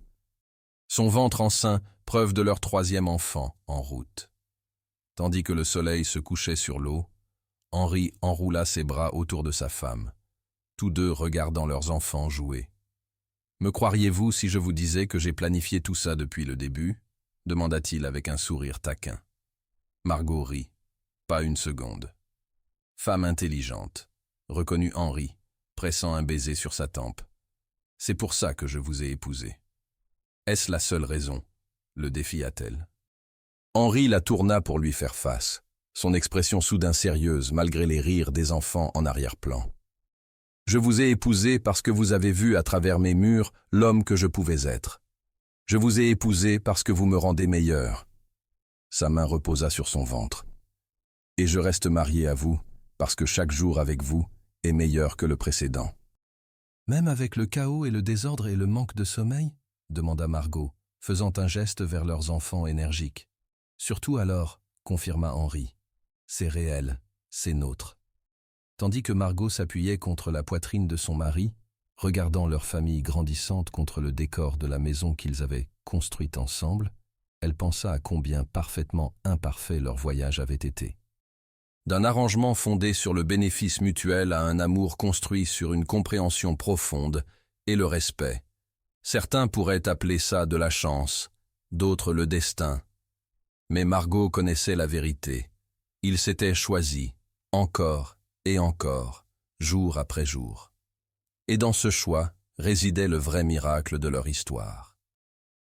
Son ventre enceint, preuve de leur 3e enfant, en route. Tandis que le soleil se couchait sur l'eau, Henri enroula ses bras autour de sa femme, tous deux regardant leurs enfants jouer. « Me croiriez-vous si je vous disais que j'ai planifié tout ça depuis le début ?» demanda-t-il avec un sourire taquin. Margot rit. Pas une seconde. « Femme intelligente », reconnut Henri, pressant un baiser sur sa tempe. « C'est pour ça que je vous ai épousée. » « Est-ce la seule raison ?» le défia-t-elle. Henri la tourna pour lui faire face, son expression soudain sérieuse malgré les rires des enfants en arrière-plan. « Je vous ai épousée parce que vous avez vu à travers mes murs l'homme que je pouvais être. Je vous ai épousée parce que vous me rendez meilleur. » Sa main reposa sur son ventre. « Et je reste marié à vous parce que chaque jour avec vous est meilleur que le précédent. » « Même avec le chaos et le désordre et le manque de sommeil ?» demanda Margot, faisant un geste vers leurs enfants énergiques. « Surtout alors, » confirma Henri. « C'est réel, c'est nôtre. » Tandis que Margot s'appuyait contre la poitrine de son mari, regardant leur famille grandissante contre le décor de la maison qu'ils avaient construite ensemble, elle pensa à combien parfaitement imparfait leur voyage avait été. D'un arrangement fondé sur le bénéfice mutuel à un amour construit sur une compréhension profonde et le respect. Certains pourraient appeler ça de la chance, d'autres le destin. Mais Margot connaissait la vérité. Ils s'étaient choisis, encore et encore, jour après jour. Et dans ce choix résidait le vrai miracle de leur histoire.